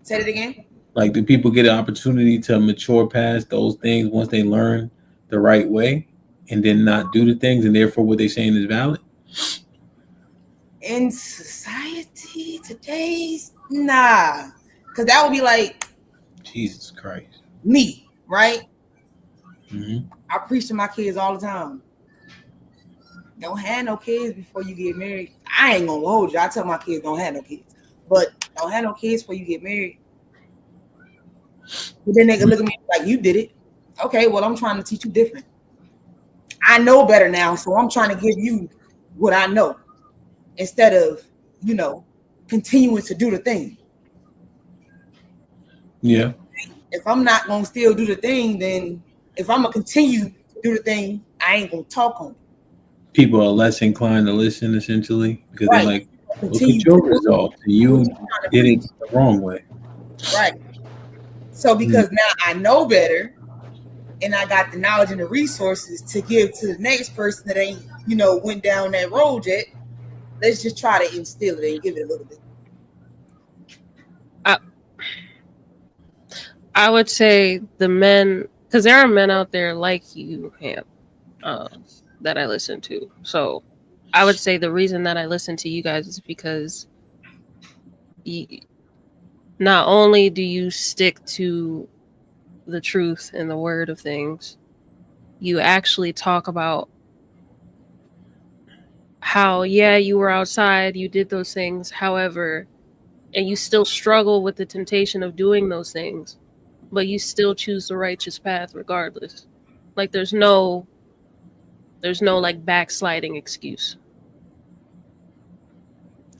Say it again. Like, do people get an opportunity to mature past those things once they learn the right way and then not do the things, and therefore what they're saying is valid? In society today's, nah. Because that would be like, Jesus Christ. Me, right? Mm-hmm. I preach to my kids all the time. Don't have no kids before you get married. I ain't gonna hold you. I tell my kids don't have no kids. But don't have no kids before you get married. But then they can look at me like, you did it. Okay, well, I'm trying to teach you different. I know better now, so I'm trying to give you what I know instead of, continuing to do the thing. Yeah. If I'm not going to still do the thing, then if I'm going to continue to do the thing, I ain't going to talk on it. People are less inclined to listen, essentially, because Right. they're like, look at your results. You did it the wrong way. Right. So because now I know better and I got the knowledge and the resources to give to the next person that ain't, went down that road yet, let's just try to instill it and give it a little bit. I would say the men, because there are men out there like you, HAMP, that I listen to. So I would say the reason that I listen to you guys is because not only do you stick to the truth and the word of things, you actually talk about how, you were outside, you did those things, however, and you still struggle with the temptation of doing those things, but you still choose the righteous path regardless. Like there's no like backsliding excuse.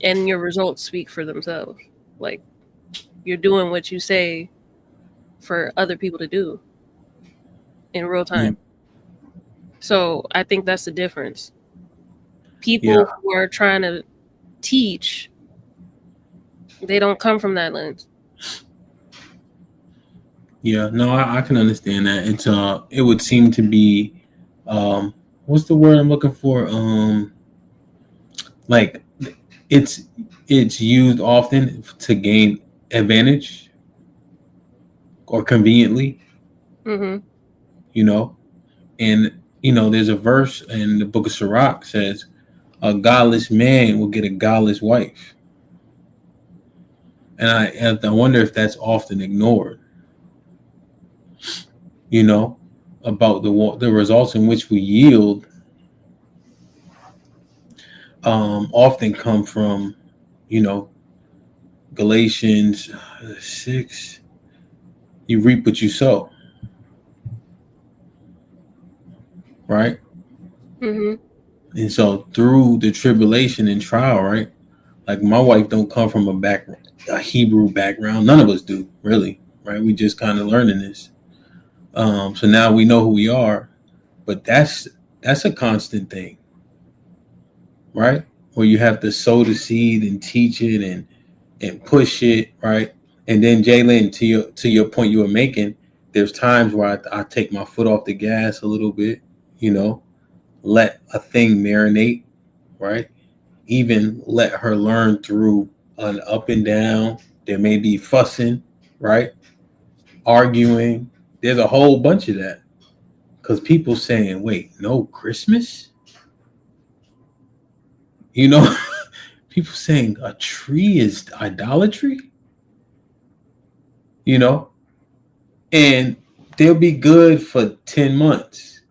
And your results speak for themselves. Like you're doing what you say for other people to do in real time. So I think that's the difference. People who are trying to teach, they don't come from that lens. Yeah, no, I can understand that. It would seem to be, what's the word I'm looking for? Like it's used often to gain advantage or conveniently. Mm-hmm. And there's a verse in the book of Sirach says, a godless man will get a godless wife. And I wonder if that's often ignored. About the results in which we yield often come from, Galatians 6, you reap what you sow. Right? Mm-hmm. And so through the tribulation and trial, right? Like my wife don't come from a Hebrew background. None of us do, really, right? We just kind of learning this. So now we know who we are, but that's a constant thing, right? Where you have to sow the seed and teach it and push it, right? And then Jalen, to your point you were making, there's times where I take my foot off the gas a little bit, let a thing marinate, right? Even let her learn through an up and down. There may be fussing, right? Arguing. There's a whole bunch of that. Because people saying, wait, no Christmas? People saying a tree is idolatry? And they'll be good for 10 months.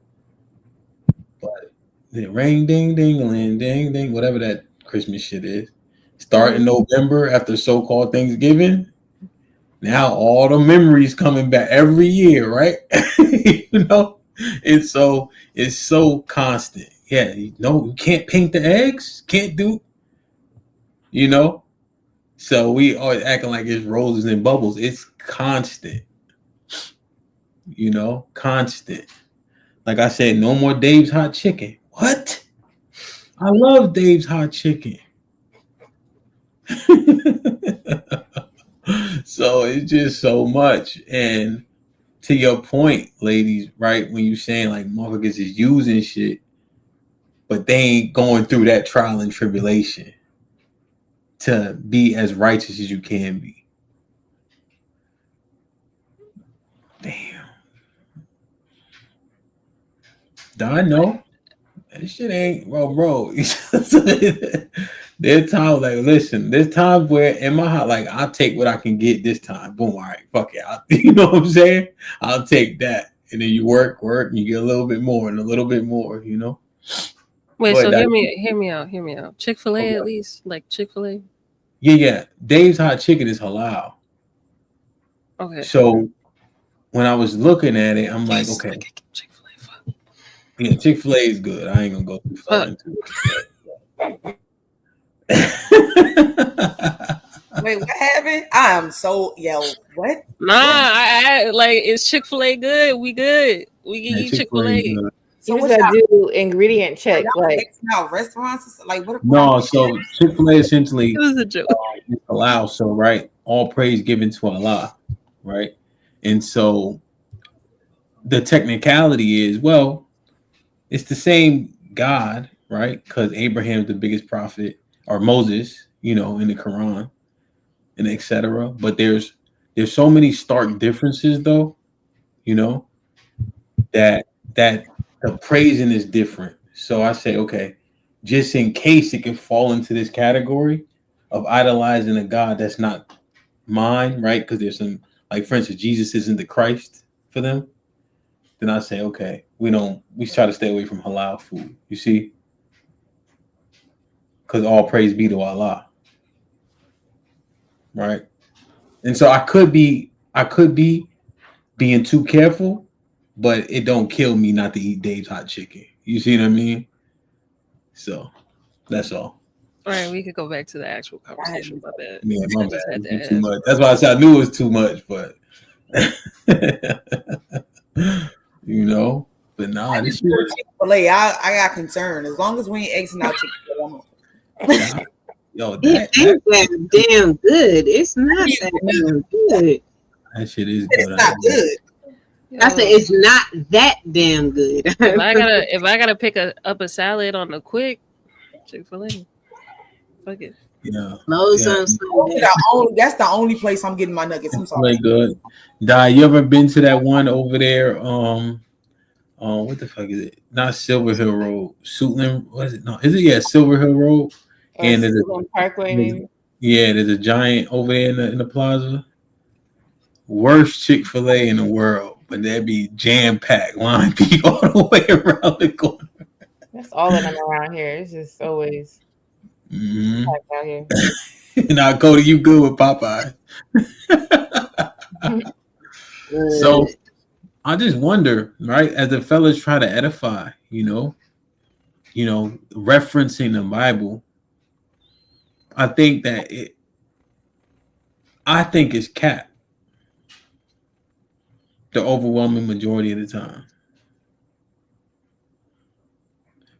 But the ring, ding, ding, ding, ding, whatever that Christmas shit is, start in November after so-called Thanksgiving. Now all the memories coming back every year, right? And so it's so constant. Yeah, you can't paint the eggs, can't do, So we always acting like it's roses and bubbles. It's constant, constant. Like I said, no more Dave's Hot Chicken. What? I love Dave's Hot Chicken. So it's just so much. And to your point, ladies, right? When you saying like motherfuckers is using shit, but they ain't going through that trial and tribulation to be as righteous as you can be. Damn. I know. That shit ain't, bro. There's times like, listen, there's times where in my heart, like, I'll take what I can get this time. Boom, all right, fuck it. You know what I'm saying? I'll take that. And then you work, and you get a little bit more and a little bit more, you know? Wait, But so hear me out. Chick-fil-A okay. at least? Like Chick-fil-A? Yeah. Dave's Hot Chicken is halal. Okay. So when I was looking at it, I'm like, okay. Chick-fil-A, fuck. Yeah, Chick-fil-A is good. I ain't gonna go too far into it. Wait, what happened? I am so what? Nah, I like, is Chick-fil-A good? We good. We can eat Chick-fil-A. So You what just gotta y'all do ingredient check. Like, now restaurants? Like what? No, so Chick-fil-A essentially It was a joke. is halal. So right, all praise given to Allah, right? And so the technicality is, well, it's the same God, right? Because Abraham's the biggest prophet, or Moses, you know, in the Quran, and etc. But there's so many stark differences, though, you know, that the praising is different. So I say, okay, just in case it could fall into this category of idolizing a God that's not mine, right? Because there's some, like, for instance, Jesus isn't the Christ for them. Then I say, okay, we try to stay away from halal food. You see? Because all praise be to Allah. Right? And so I could be being too careful, but it don't kill me not to eat Dave's Hot Chicken. You see what I mean? So that's all. All right, we could go back to the actual conversation. My bad. Yeah, my I just bad. had to It's too ask. much. That's why I said I knew it was too much, but you know. But nah, this shit is, Chick-fil-A, I got concerned. As long as we ain't Xing out Chick-fil-A. yo, It that ain't that damn good. It's not that damn good. that shit is It's good. not good. I said it's not that damn good. If I gotta pick up a salad on the quick, Chick-fil-A. Fuck it. Yeah. Lowe's Yeah. on Sunday. That's the only place I'm getting my nuggets. I'm sorry. Like good. Di, you ever been to that one over there? What the fuck is it? Not Silver Hill Road. Suitland. What is it? No, is it? Yeah, Silver Hill Road. And there's Parkway, maybe. yeah, there's a giant over there in the plaza. Worst Chick-fil-A in the world, but that'd be jam packed, line be all the way around the corner. That's all of them around here. It's just always packed out here. Now, Cody, you good with Popeye? So I just wonder, right? As the fellas try to edify, you know, referencing the Bible, I think it's cap the overwhelming majority of the time.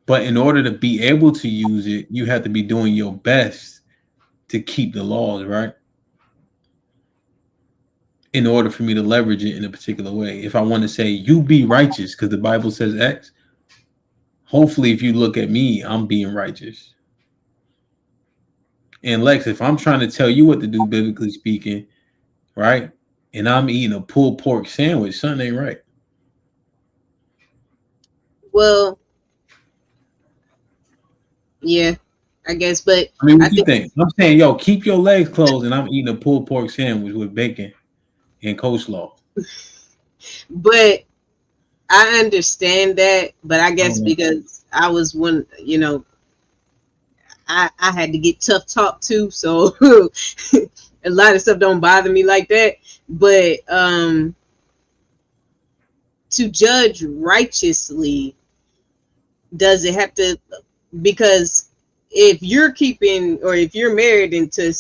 But in order to be able to use it, you have to be doing your best to keep the laws, right? In order for me to leverage it in a particular way. If I want to say, you be righteous, because the Bible says X, hopefully if you look at me, I'm being righteous. And Lex, if I'm trying to tell you what to do, biblically speaking, right, and I'm eating a pulled pork sandwich, something ain't right. Well, yeah, I guess, but I mean, what do you think? I'm saying, yo, keep your legs closed, and I'm eating a pulled pork sandwich with bacon and coleslaw. But I understand that, but I guess because I was one, you know, I had to get tough talk too, so a lot of stuff don't bother me like that. But to judge righteously, does it have to? Because if you're keeping, or if you're married into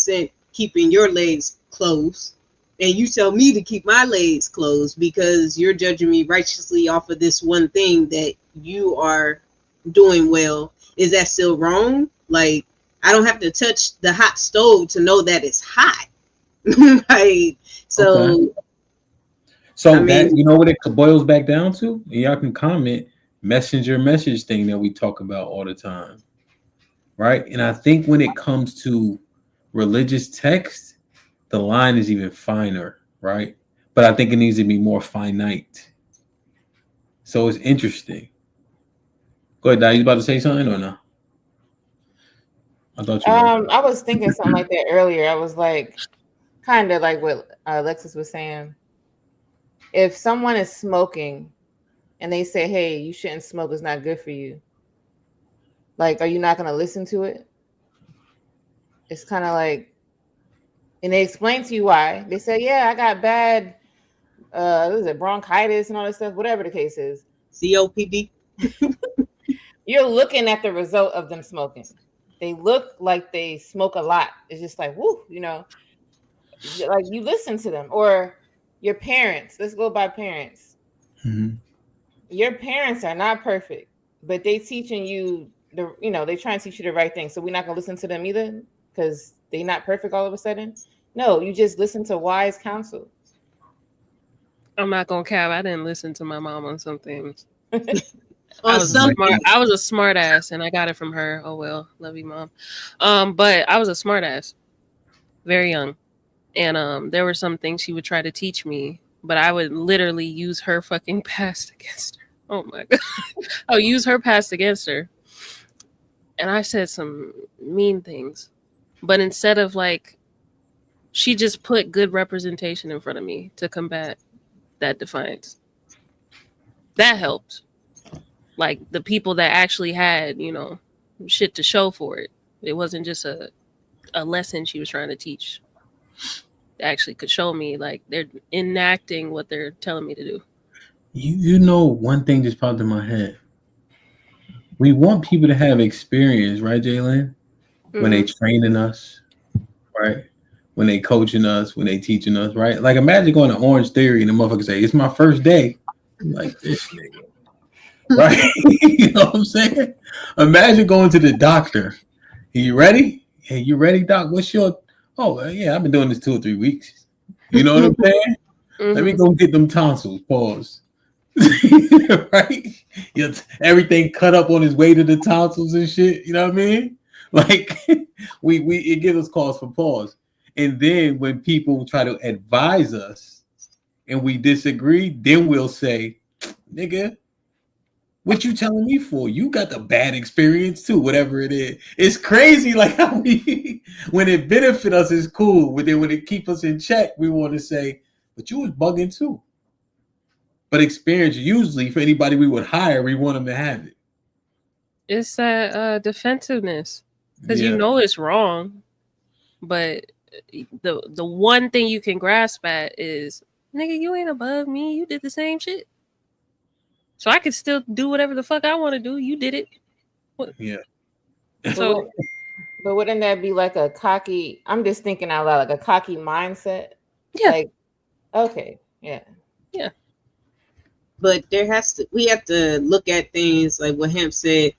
keeping your legs closed, and you tell me to keep my legs closed because you're judging me righteously off of this one thing that you are doing well, is that still wrong? Like, I don't have to touch the hot stove to know that it's hot. Like, so. Okay. So I mean, that, you know what it boils back down to? And y'all can comment, messenger message thing that we talk about all the time, right? And I think when it comes to religious text, the line is even finer, right? But I think it needs to be more finite. So it's interesting. Go ahead, Di. You about to say something or no? I thought you were. I was thinking something like that earlier. I was like, kind of like what Alexis was saying. If someone is smoking and they say, "Hey, you shouldn't smoke; it's not good for you," like, are you not going to listen to it? It's kind of like, and they explain to you why. They say, "Yeah, I got bad, what is it, bronchitis and all this stuff," whatever the case is. COPD. You're looking at the result of them smoking. They look like they smoke a lot. It's just like, whoo, you know, like you listen to them. Or your parents. Let's go by parents. Mm-hmm. Your parents are not perfect, but they teaching you they try and teach you the right thing. So we're not gonna listen to them either because they're not perfect all of a sudden. No, you just listen to wise counsel. I'm not gonna cap. I didn't listen to my mom on some things. On some I was a smart ass, and I got it from her. Oh well, love you, mom. But I was a smart ass, very young, and there were some things she would try to teach me, but I would literally use her fucking past against her. Oh my god, I'll use her past against her, and I said some mean things, but instead of like, she just put good representation in front of me to combat that defiance. That helped. Like the people that actually had, shit to show for it. It wasn't just a lesson she was trying to teach. They actually could show me like they're enacting what they're telling me to do. You know, one thing just popped in my head. We want people to have experience, right, Jalen? When they training us, right? When they coaching us, when they teaching us, right? Like imagine going to Orange Theory and the motherfucker say, "It's my first day." Like this nigga. Right? You know what I'm saying? Imagine going to the doctor. Are you ready? Hey, you ready, doc? What's your yeah, I've been doing this 2 or 3 weeks. You know what I'm saying? Let me go get them tonsils. Pause. Right? Everything cut up on his way to the tonsils and shit. You know what I mean? Like we it gives us cause for pause. And then when people try to advise us and we disagree, then we'll say, "Nigga, what you telling me for? You got the bad experience too, whatever it is." It's crazy, like how we, when it benefit us, it's cool. But then when it keep us in check, we want to say, "But you was bugging too." But experience, usually for anybody we would hire, we want them to have it. It's that defensiveness because Yeah. you know it's wrong, but the one thing you can grasp at is, nigga, you ain't above me. You did the same shit. So I can still do whatever the fuck I want to do. You did it. What? Yeah. So, but wouldn't that be like a cocky? I'm just thinking out loud, like a cocky mindset. yeah. Like, okay, yeah. But we have to look at things like what Hamp said.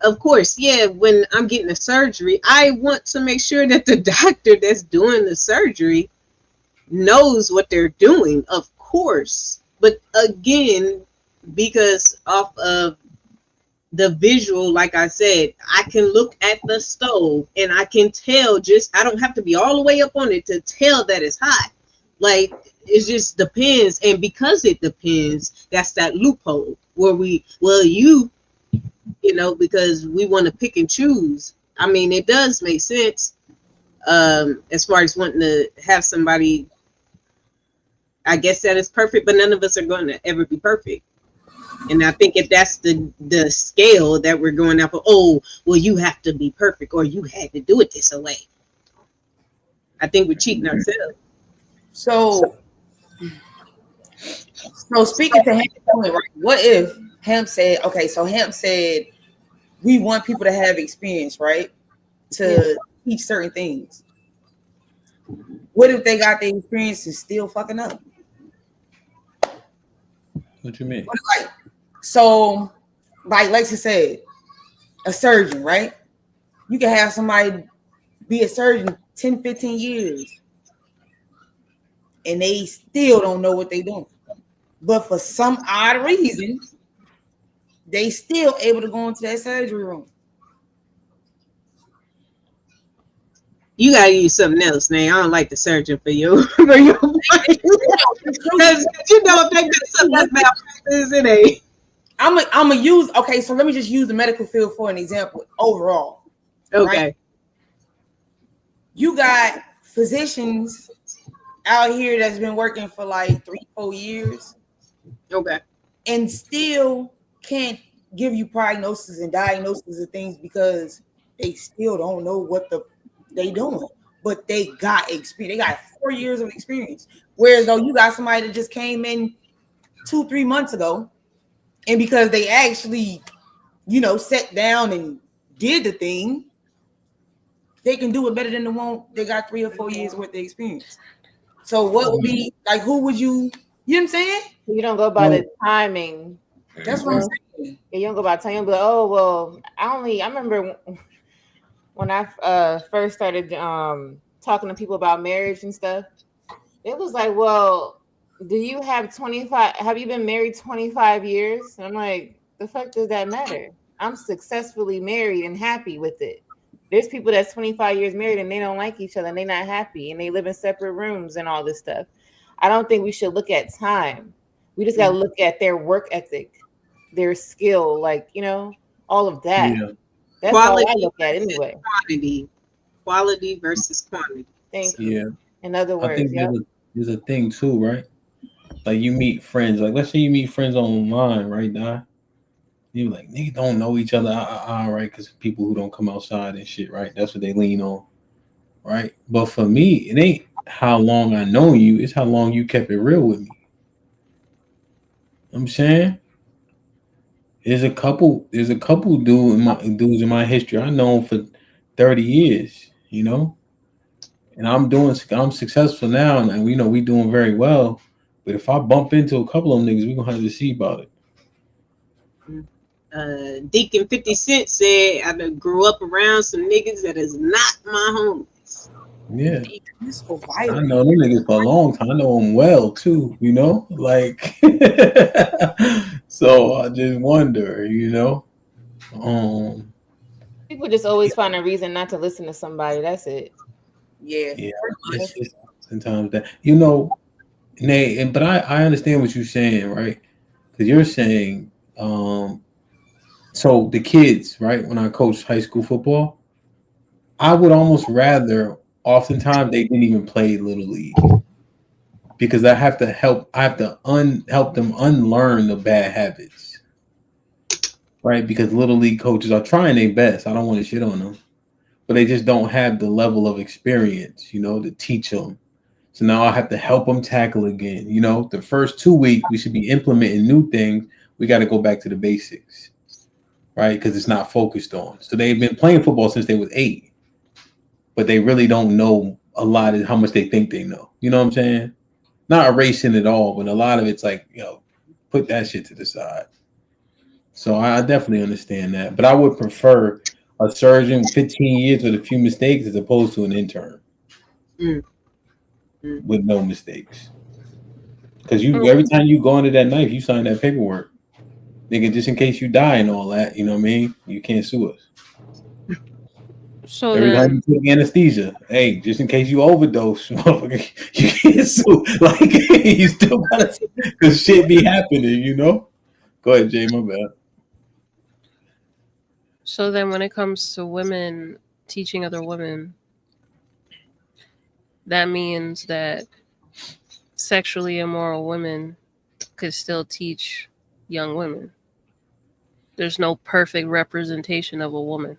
Of course, yeah, when I'm getting a surgery, I want to make sure that the doctor that's doing the surgery knows what they're doing, of course. But again, because off of the visual, like I said, I can look at the stove and I can tell I don't have to be all the way up on it to tell that it's hot. Like, it just depends. And because it depends, that's that loophole where because we want to pick and choose. I mean, it does make sense as far as wanting to have somebody, I guess, that is perfect, but none of us are going to ever be perfect. And I think if that's the scale that we're going out for, you have to be perfect or you had to do it this way, I think we're cheating ourselves. So speaking to Hamp's point, right? What if Hamp said, okay, so Hamp said we want people to have experience, right? To teach certain things. What if they got the experience and still fucking up? What you mean? So, like Lexi said, a surgeon, right? You can have somebody be a surgeon 10, 15 years and they still don't know what they're doing. but for some odd reason, they still able to go into that surgery room. You gotta use something else, man. I don't like the surgeon for you. For your because you know if they do something that's malpractice, it ain't. I'm gonna use okay. So let me just use the medical field for an example. Overall, Okay. Right? You got physicians out here that's been working for like 3-4 years, Okay. and still can't give you prognosis and diagnosis of things because they still don't know what they doing. But they got experience. They got 4 years of experience. Whereas though you got somebody that just came in 2-3 months ago, and because they actually, sat down and did the thing, they can do it better than the one they got 3 or 4 years worth of experience. So what would be like? Who would you? You know what I'm saying? You don't go by the timing. That's what I'm saying. You don't go by timing. But oh well, I remember when I first started talking to people about marriage and stuff. It was like, well, do you have 25? Have you been married 25 years? And I'm like, the fuck does that matter? I'm successfully married and happy with it. There's people that's 25 years married and they don't like each other and they're not happy and they live in separate rooms and all this stuff. I don't think we should look at time. We just got to look at their work ethic, their skill, like, all of that. Yeah. That's Quality all I look at anyway. Quality versus quantity. Thank you. Yeah. In other words, I think there's a thing too, right? Like you meet friends, like let's say you meet friends online, right, Di? You're like, niggas don't know each other, right? Because people who don't come outside and shit, right? That's what they lean on, right? But for me, it ain't how long I know you, it's how long you kept it real with me. I'm saying there's a couple dudes in my history I know for 30 years, and I'm successful now, and we doing very well. But if I bump into a couple of them niggas, we gonna have to see about it. Deacon 50 Cent said, I done grew up around some niggas that is not my homies. Yeah. I know them niggas for a long time. I know them well too, like so I just wonder, people just always find a reason not to listen to somebody. That's it. Yeah. It's just sometimes that Nate, but I understand what you're saying, right? Because you're saying so the kids, right? When I coached high school football, I would almost rather oftentimes they didn't even play little league because I have to help them unlearn the bad habits, right? Because little league coaches are trying their best. I don't want to shit on them, but they just don't have the level of experience, to teach them. So now I have to help them tackle again. The first 2 weeks we should be implementing new things. We got to go back to the basics, right? Because it's not focused on. So they've been playing football since they was 8. But they really don't know a lot of how much they think they know. You know what I'm saying? Not erasing it all, but a lot of it's like, put that shit to the side. So I definitely understand that. But I would prefer a surgeon 15 years with a few mistakes as opposed to an intern with no mistakes. Because every time you go into that knife, you sign that paperwork. Nigga, just in case you die and all that, you know what I mean? You can't sue us. So every time you take anesthesia, hey, just in case you overdose, motherfucker, you can't sue. Like you still gotta, because shit be happening, Go ahead, Jay, my bad. So then, when it comes to women teaching other women, that means that sexually immoral women could still teach young women. There's no perfect representation of a woman.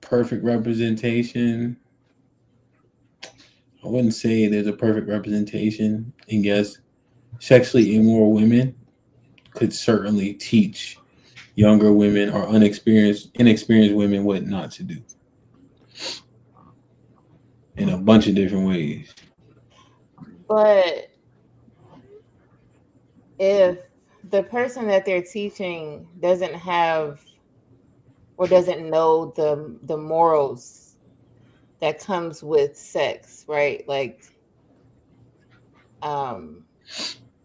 Perfect representation. I wouldn't say there's a perfect representation. And yes, sexually immoral women could certainly teach younger women or inexperienced women what not to do in a bunch of different ways. But if the person that they're teaching doesn't have or doesn't know the morals that comes with sex, right? Like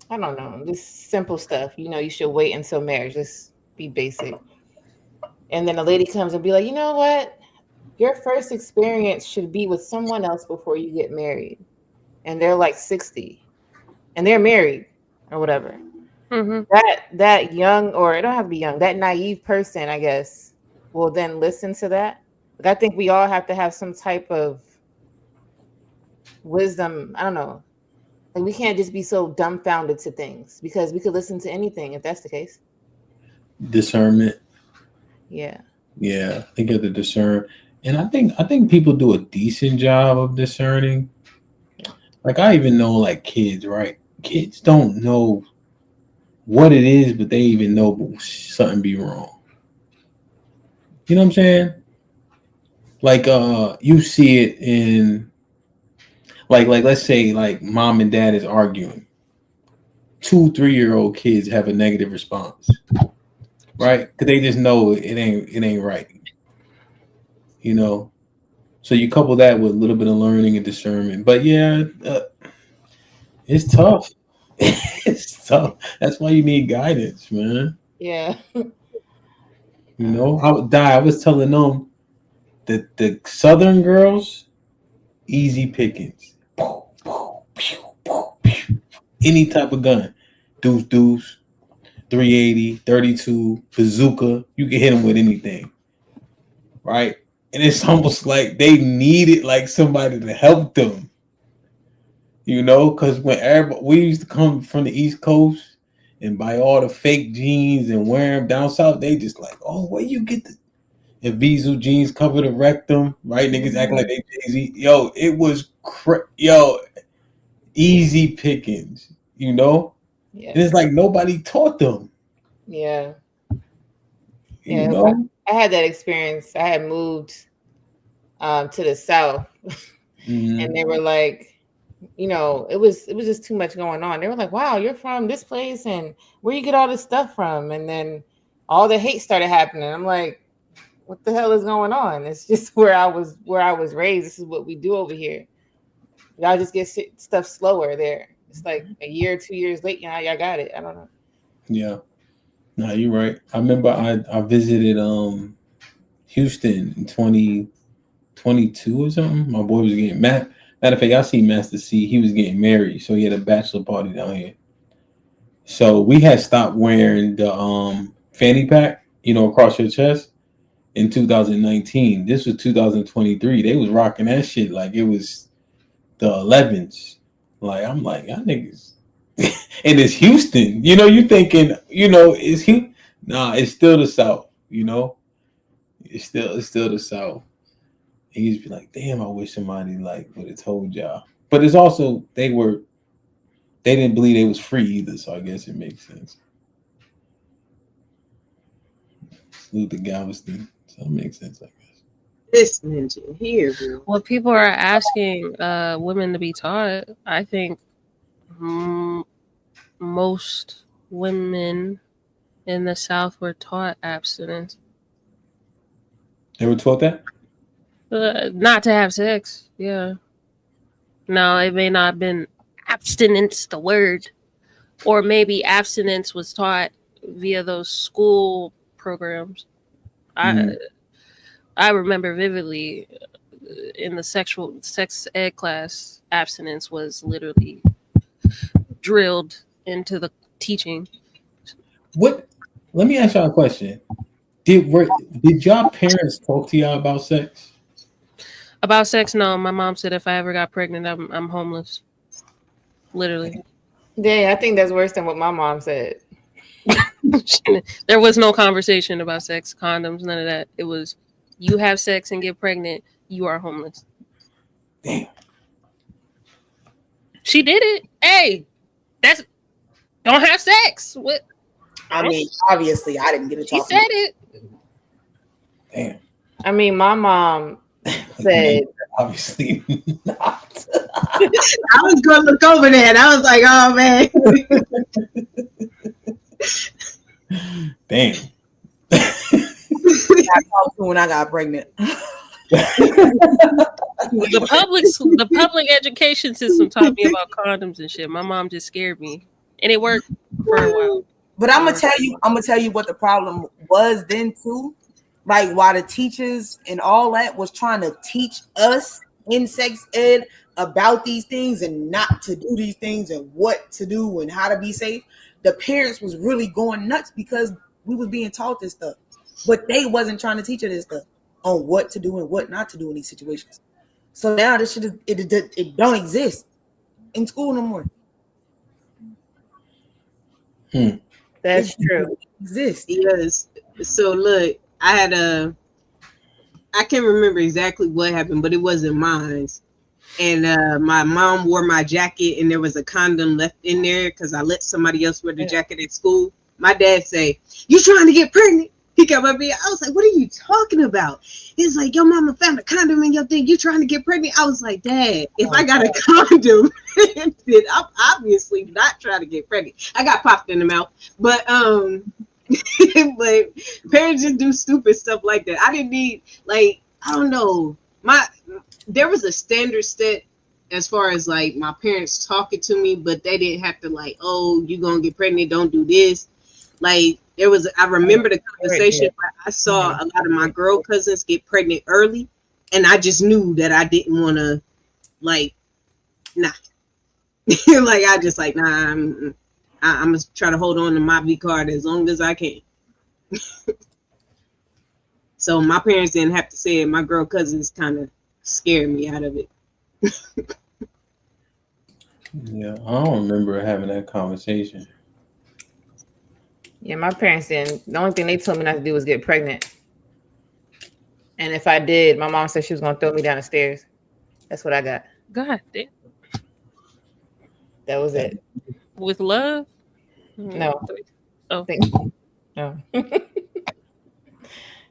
I don't know. This simple stuff. You should wait until marriage. Just be basic. And then a lady comes and be like, you know what? Your first experience should be with someone else before you get married. And they're like 60 and they're married or whatever. Mm-hmm. That young, or it don't have to be young, that naive person, I guess, will then listen to that. Like, I think we all have to have some type of wisdom. I don't know. Like, we can't just be so dumbfounded to things, because we could listen to anything if that's the case. Discernment. Yeah. Yeah, I think you have to discern. And I think people do a decent job of discerning. Like, I even know, like, kids, right? Kids don't know what it is, but they even know something be wrong. You know what I'm saying? Like, you see it in, like let's say, like, mom and dad is arguing. 2-3-year-old kids have a negative response, right? Because they just know it ain't right. You know, so you couple that with a little bit of learning and discernment. But yeah, it's tough. It's tough. That's why you need guidance, man. Yeah. You know, I would die. I was telling them that the Southern girls, easy pickings. Any type of gun. Deuce, 380, 32, bazooka. You can hit them with anything. Right? And it's almost like they needed like somebody to help them. You know, because we used to come from the East Coast and buy all the fake jeans and wear them down south, they just like, oh, where you get the Evisu jeans cover the rectum, right? Niggas acting like they Jay-Z. Yo, it was easy pickings, you know? Yeah. And it's like nobody taught them. Yeah. You know? I had that experience. I had moved to the South, and they were like, it was just too much going on. They were like, wow, you're from this place, and where you get all this stuff from? And then all the hate started happening. I'm like, what the hell is going on? It's just where I was raised. This is what we do over here. Y'all just get stuff slower there. It's like a year, 2 years late. Y'all got it. I don't know. Yeah. No, you're right. I remember I visited Houston in 2022 or something. My boy was getting matter of fact, I see Master C. He was getting married, so he had a bachelor party down here. So we had stopped wearing the fanny pack, across your chest in 2019. This was 2023. They was rocking that shit like it was the 11s. Like, I'm like, y'all niggas. And it's Houston. You thinking, it's Houston. Nah, it's still the South, It's still the South. And you just be like, damn, I wish somebody like would have told y'all. But it's also they didn't believe they was free either, so I guess it makes sense. Salute to Galveston. So it makes sense, I guess. This ninja here, bro. Well, people are asking women to be taught. I think most women in the South were taught abstinence. They were taught that? Not to have sex. Yeah. No, it may not have been abstinence, the word. Or maybe abstinence was taught via those school programs. I remember vividly in the sex ed class, abstinence was literally drilled into the teaching. What? Let me ask y'all a question. Did y'all parents talk to y'all about sex? About sex, no. My mom said if I ever got pregnant, I'm homeless. Literally. Yeah, I think that's worse than what my mom said. There was no conversation about sex, condoms, none of that. It was, you have sex and get pregnant, you are homeless. Damn. She did it. Hey, don't have sex. What? I mean, obviously, I didn't get to talk. She said it. Damn. I mean, my mom said, obviously not. I was going to look over there, and I was like, oh man. Damn. I talked to when I got pregnant. The public education system taught me about condoms and shit. My mom just scared me, and it worked for a while. But I'm gonna tell you what the problem was then too. Like while the teachers and all that was trying to teach us in sex ed about these things and not to do these things and what to do and how to be safe, the parents was really going nuts because we was being taught this stuff, but they wasn't trying to teach us this stuff on what to do and what not to do in these situations. So now this shit it don't exist in school no more. That's true. Exists. Yes. So look, I can't remember exactly what happened, but it wasn't mine. And my mom wore my jacket and there was a condom left in there because I let somebody else wear the jacket at school. My dad say, "You trying to get pregnant?" He got my beard. I was like, "What are you talking about?" He's like, "Your mama found a condom in your thing. You trying to get pregnant?" I was like, "Dad, if I got a condom, then I'm obviously not trying to get pregnant." I got popped in the mouth, but but parents just do stupid stuff like that. I didn't need, like, I don't know. There was a standard set as far as like my parents talking to me, but they didn't have to like, "Oh, you gonna get pregnant, don't do this." Like I remember the conversation where I saw a lot of my girl cousins get pregnant early, and I just knew that I didn't want to, like, nah. Like I just like, nah, I'm gonna try to hold on to my V card as long as I can. So my parents didn't have to say it. My girl cousins kind of scared me out of it. Yeah, I don't remember having that conversation. Yeah, my parents didn't. The only thing they told me not to do was get pregnant. And if I did, my mom said she was gonna throw me down the stairs. That's what I got. God damn. That was it. With love? No. Oh, no.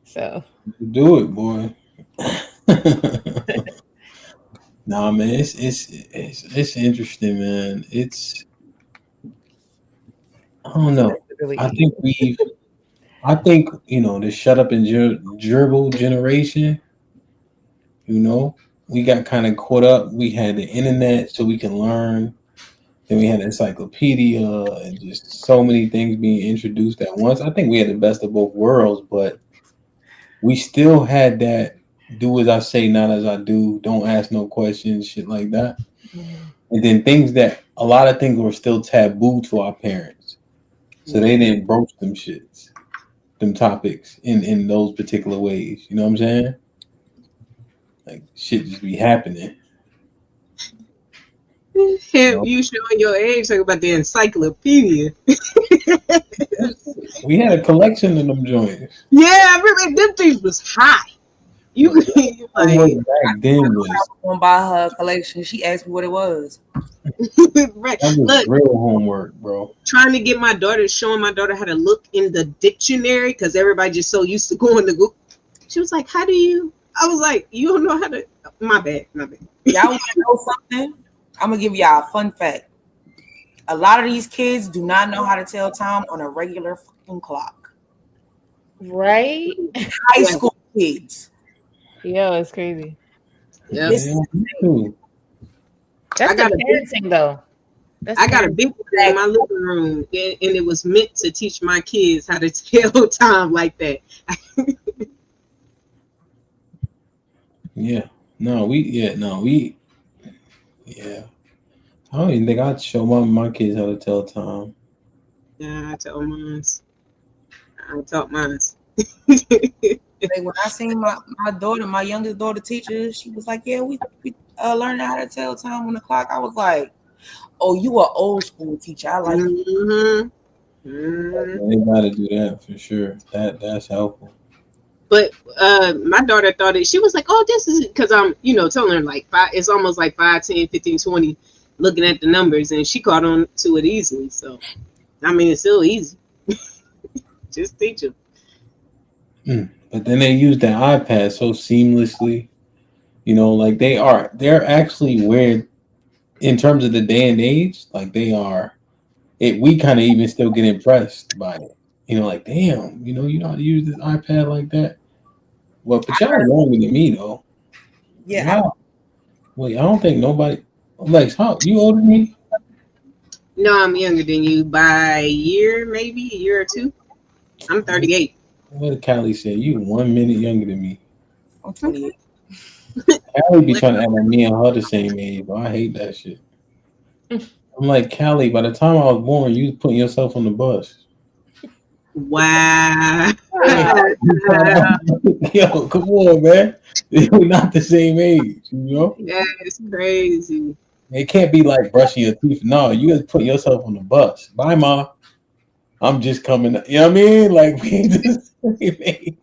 So Do it, boy. Nah, man, it's interesting, man. I don't know. I think the shut up and gerbil generation, we got kind of caught up. We had the internet so we can learn. Then we had encyclopedia and just so many things being introduced at once. I think we had the best of both worlds, but we still had that do as I say, not as I do, don't ask no questions, shit like that. And then a lot of things were still taboo to our parents. So they didn't broach them shits, them topics in those particular ways. You know what I'm saying? Like shit just be happening. You showing your age, talking about the encyclopedia. We had a collection of them joints. Yeah, I remember them things was high. You could like, back then was gonna buy her a collection. She asked me what it was. right. That was Look, real homework, bro. Trying to get showing my daughter how to look in the dictionary because everybody just so used to going to Google. She was like, "How do you?" I was like, "You don't know how to." My bad. Y'all want to know something? I'm gonna give y'all a fun fact. A lot of these kids do not know how to tell time on a regular fucking clock. right? High school kids. Yo, it's crazy. Yeah. That's I got the parenting though. I got a big one in my living room, and it was meant to teach my kids how to tell time like that. Yeah. I don't even think I'd show my kids how to tell time. Yeah, I taught mine. Like when I seen my youngest daughter teacher, she was like, "Yeah, we learned how to tell time on the clock." I was like, "Oh, you are old school teacher. I like." Mm-hmm. They gotta do that for sure. That's helpful. But my daughter thought it. She was like, "Oh, this is because I'm, telling her like 5. It's almost like 5, 10, 15, 20, looking at the numbers, and she caught on to it easily. So, I mean, it's still easy. Just teach them." But then they use the iPad so seamlessly, like they're actually where, in terms of the day and age, like they are. We kind of even still get impressed by it. Like, damn, you know how to use this iPad like that. Well, but y'all are younger than me though. Yeah. Wow. Wait, I don't think nobody. Lex, how you older than me? No, I'm younger than you by a year, maybe a year or two. I'm 38. What did Callie say? You 1 minute younger than me. I'm 28. Callie be trying to act like me and her the same age, but I hate that shit. I'm like, Callie, by the time I was born, you was putting yourself on the bus. Wow. Yo, come on, man. We're not the same age, you know? That's crazy. It can't be like brushing your teeth. No, you guys put yourself on the bus. Bye, Ma. I'm just coming. You know what I mean? Like, we ain't the same age.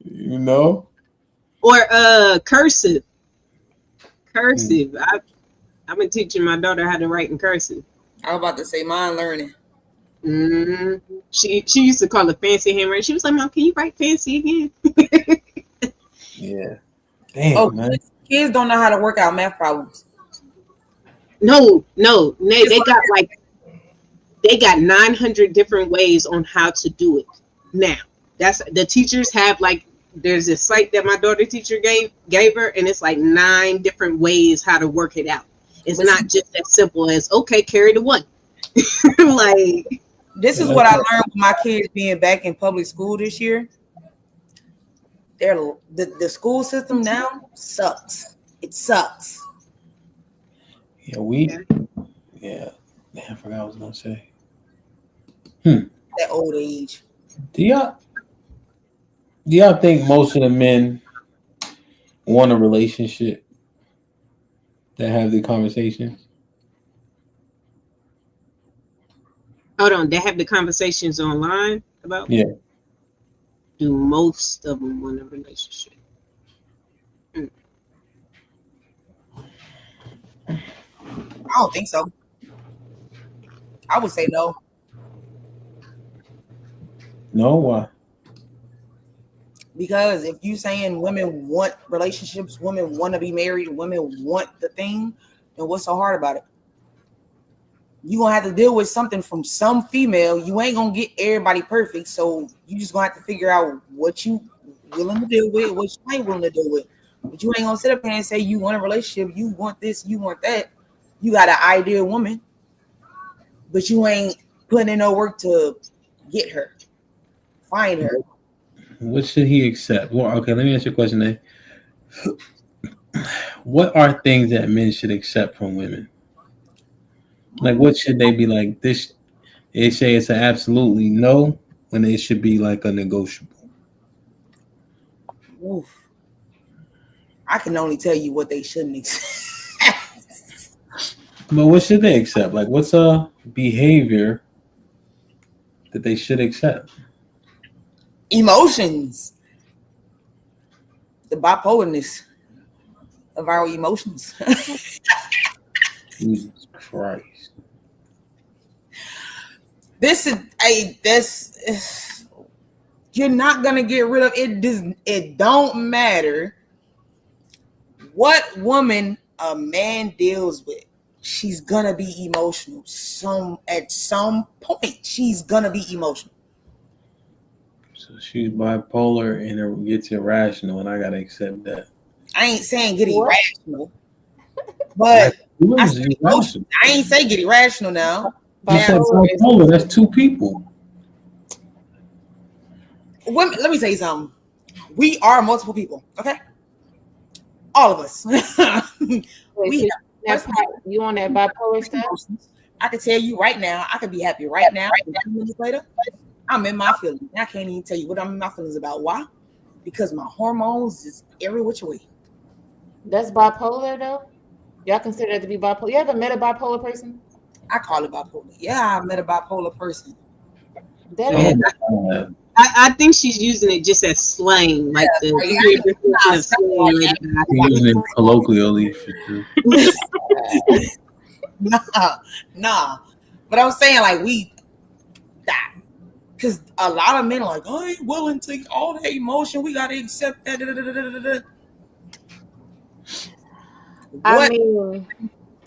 You know? Or cursive. Cursive. I've been teaching my daughter how to write in cursive. I was about to say mine learning. Mm-hmm. She used to call it fancy handwriting. She was like, Mom, can you write fancy again? Yeah. Damn, Oh, man. kids don't know how to work out math problems. No. They got 900 different ways on how to do it. Now, that's the teachers have like, there's a site that my daughter teacher gave her, and it's like 9 different ways how to work it out. It's not just as simple as, okay, carry the 1. Like, this is what I learned with my kids being back in public school this year. The school system now sucks. It sucks. Yeah, yeah. Damn, I forgot what I was gonna say. That old age. Do y'all think most of the men want a relationship that have the conversations? hold on, they have the conversations online about? Yeah. Do most of them want a relationship? I don't think so. I would say no. No, why? Because if you saying women want relationships, women want to be married, women want the thing, then what's so hard about it? You gonna have to deal with something from some female. You ain't gonna get everybody perfect, so you just gonna have to figure out what you willing to deal with, what you ain't willing to deal with. But you ain't gonna sit up here and say you want a relationship, you want this, you want that. You got an ideal woman, but you ain't putting in no work to get her, find her. What should he accept? Well, okay, let me ask you a question then. What are things that men should accept from women? Like, what should they be like? This, they say it's an absolutely no, when it should be like a negotiable. Oof. I can only tell you what they shouldn't accept. But what should they accept? Like, what's a behavior that they should accept? Emotions. The bipolarness of our emotions. Jesus Christ. This you're not gonna get rid of it. It don't matter what woman a man deals with. She's gonna be emotional. At some point, she's gonna be emotional. So she's bipolar and it gets irrational, and I gotta accept that. I ain't saying get irrational, but I ain't say get irrational now. You said bipolar, that's 2 people. Let me say something. We are multiple people, okay? All of us. You on that bipolar stuff? I can tell you right now, I could be happy right now. 2 minutes later, I'm in my feelings. I can't even tell you what I'm in my feelings about. Why? Because my hormones is every which way. That's bipolar though? Y'all consider that to be bipolar? You ever met a bipolar person? I call it bipolar. Yeah, I met a bipolar person. I think she's using it just as slang, like using it colloquially for sure. Nah. But I'm saying like because a lot of men are like, I ain't willing to take all that emotion. We gotta accept that. I mean,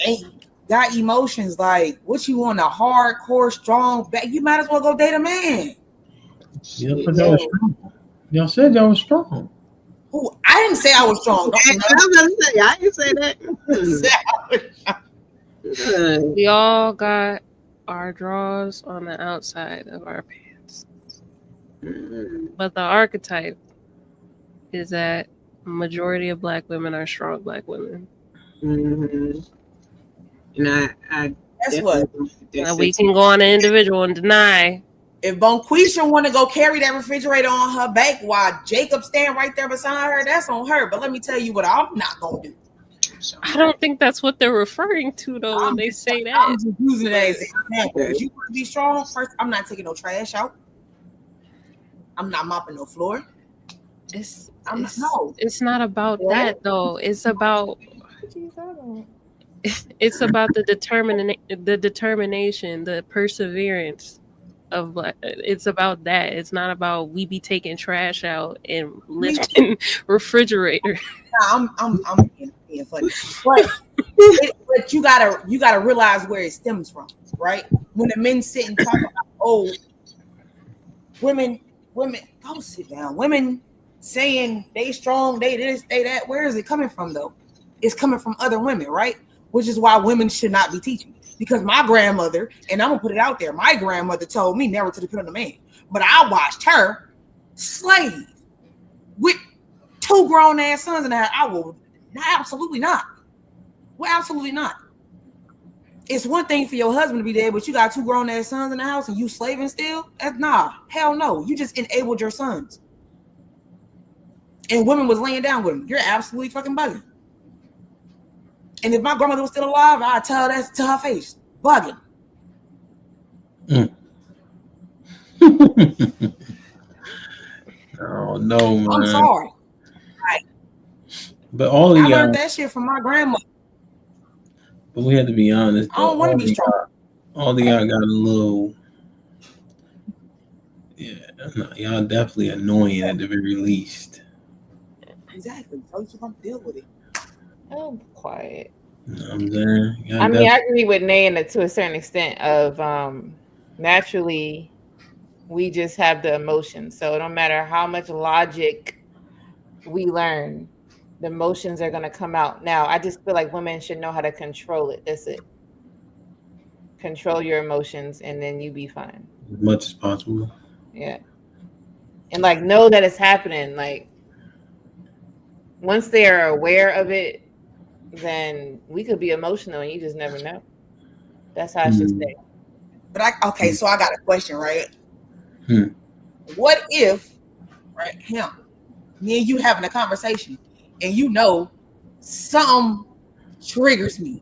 ain't got emotions? Like, what you want? A hardcore, strong back? You might as well go date a man. Y'all said y'all was strong. Who? I didn't say I was strong. I was gonna say, I didn't say that. We all got our drawers on the outside of our pants. But the archetype is that majority of Black women are strong Black women. And I Guess what? Now we can go on an individual and deny. If Bonquisha want to go carry that refrigerator on her back while Jacob stand right there beside her, that's on her. But let me tell you what I'm not gonna do. I don't think that's what they're referring to though when they say that. I'm just using it as an example. If you want to be strong, first, I'm not taking no trash out. I'm not mopping no floor. It's not about that though. It's about the determination, the perseverance of Black. It's about that. It's not about we be taking trash out and lifting refrigerator. I'm being funny, but you gotta realize where it stems from, right? When the men sit and talk about women, go sit down. Women saying they strong, they this, they that. Where is it coming from though? It's coming from other women, right? Which is why women should not be teaching. Because my grandmother, and I'm gonna put it out there, my grandmother told me never to depend on a man. But I watched her slave with 2 grown ass sons in the house. I will absolutely not. Well, absolutely not. It's one thing for your husband to be there, but you got 2 grown ass sons in the house and you slaving still? Nah, hell no. You just enabled your sons. And women was laying down with them. You're absolutely fucking bugging. And if my grandmother was still alive, I'd tell her that to her face. Bugging. Oh no, man. I'm sorry. Right. But all of I y'all learned that shit from my grandmother. But we have to be honest. I don't want to be strong. All of y'all got a little. Yeah, no, y'all definitely annoying at the very least. Exactly. So you're gonna deal with it. Oh, quiet. You know what I'm saying? I mean, I agree with Nay to a certain extent of naturally we just have the emotions. So no matter how much logic we learn, the emotions are going to come out. Now, I just feel like women should know how to control it. That's it. Control your emotions and then you be fine. As much as possible. Yeah. And like know that it's happening. Like once they are aware of it, then we could be emotional and you just never know. That's how I should say. But so I got a question, right? What if, right, me and you having a conversation and you know something triggers me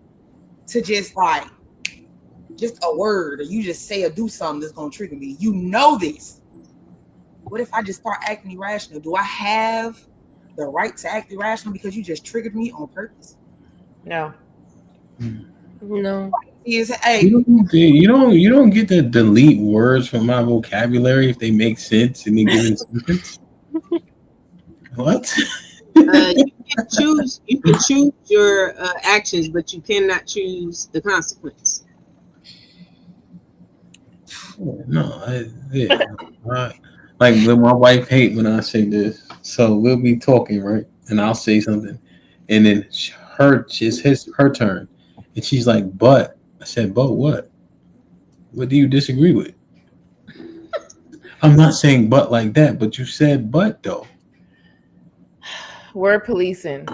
to just a word, or you just say or do something that's gonna trigger me. You know this. What if I just start acting irrational? Do I have the right to act irrational because you just triggered me on purpose? No. No. Hey, you don't get to delete words from my vocabulary if they make sense in a given sentence. What? You can choose your actions, but you cannot choose the consequence. No, like when my wife hate when I say this. So we'll be talking, right? And I'll say something, and then it's her turn, and she's like, "But." I said, "But what? What do you disagree with?" I'm not saying "but" like that, but you said "but" though. We're policing.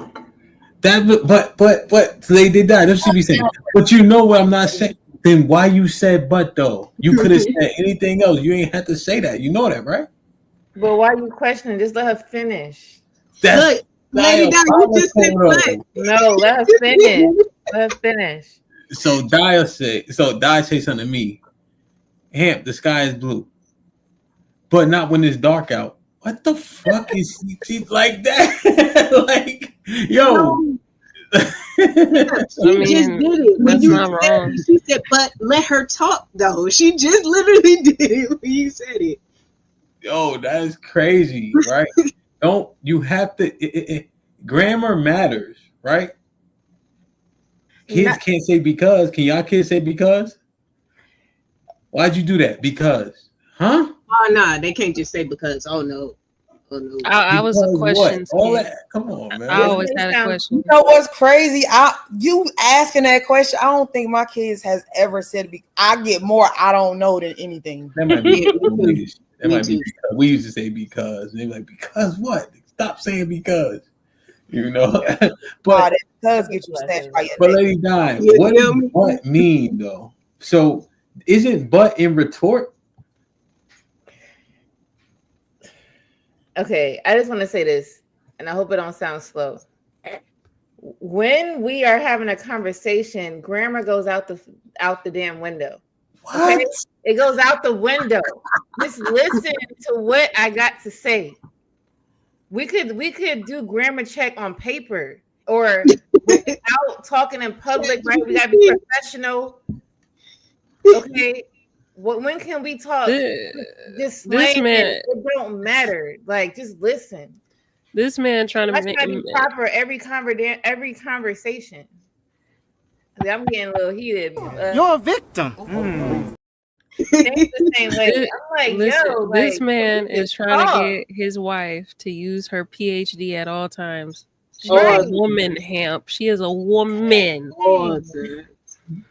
But they did that. That's what she be saying. But you know what I'm not saying. Then why you said "but" though? You could have said anything else. You ain't have to say that. You know that, right? But why are you questioning? Just let her finish. Look, Lady Di, you just said "but." No, let her finish. Let her finish. So Di say something to me. Hamp, the sky is blue, but not when it's dark out. What the fuck is she like that? Like, yo. She just did it. When you said it, she said, "But let her talk." Though she just literally did it when you said it. Yo, that is crazy, right? You have to. Grammar matters, right? Kids can't say because. Can y'all kids say because? Why'd you do that? Because. Huh? Oh, no, they can't just say because. Oh, no. I was a Because question. what? All that? Come on, man. I always had a question. You know what's crazy? You asking that question, I don't think my kids has ever said I get more I don't know than anything. That might be. That might be because we used to say because. And they're like, because what? Stop saying because. You know. But it does get you snatched by your but neck. Lady Di, what does but mean though? So isn't but in retort? Okay, I just want to say this, and I hope it don't sound slow. When we are having a conversation, grammar goes out the damn window. What? Okay? It goes out the window. Just listen to what I got to say. We could do grammar check on paper or out talking in public, right? We gotta be professional. Okay. When can we talk? This slang, it don't matter. Like, just listen. This man trying to be proper every conversation. I'm getting a little heated. You're a victim. The same way. I'm like, listen, yo, this like, man is trying to get his wife to use her PhD at all times. She's a woman, HAMP. She is a woman.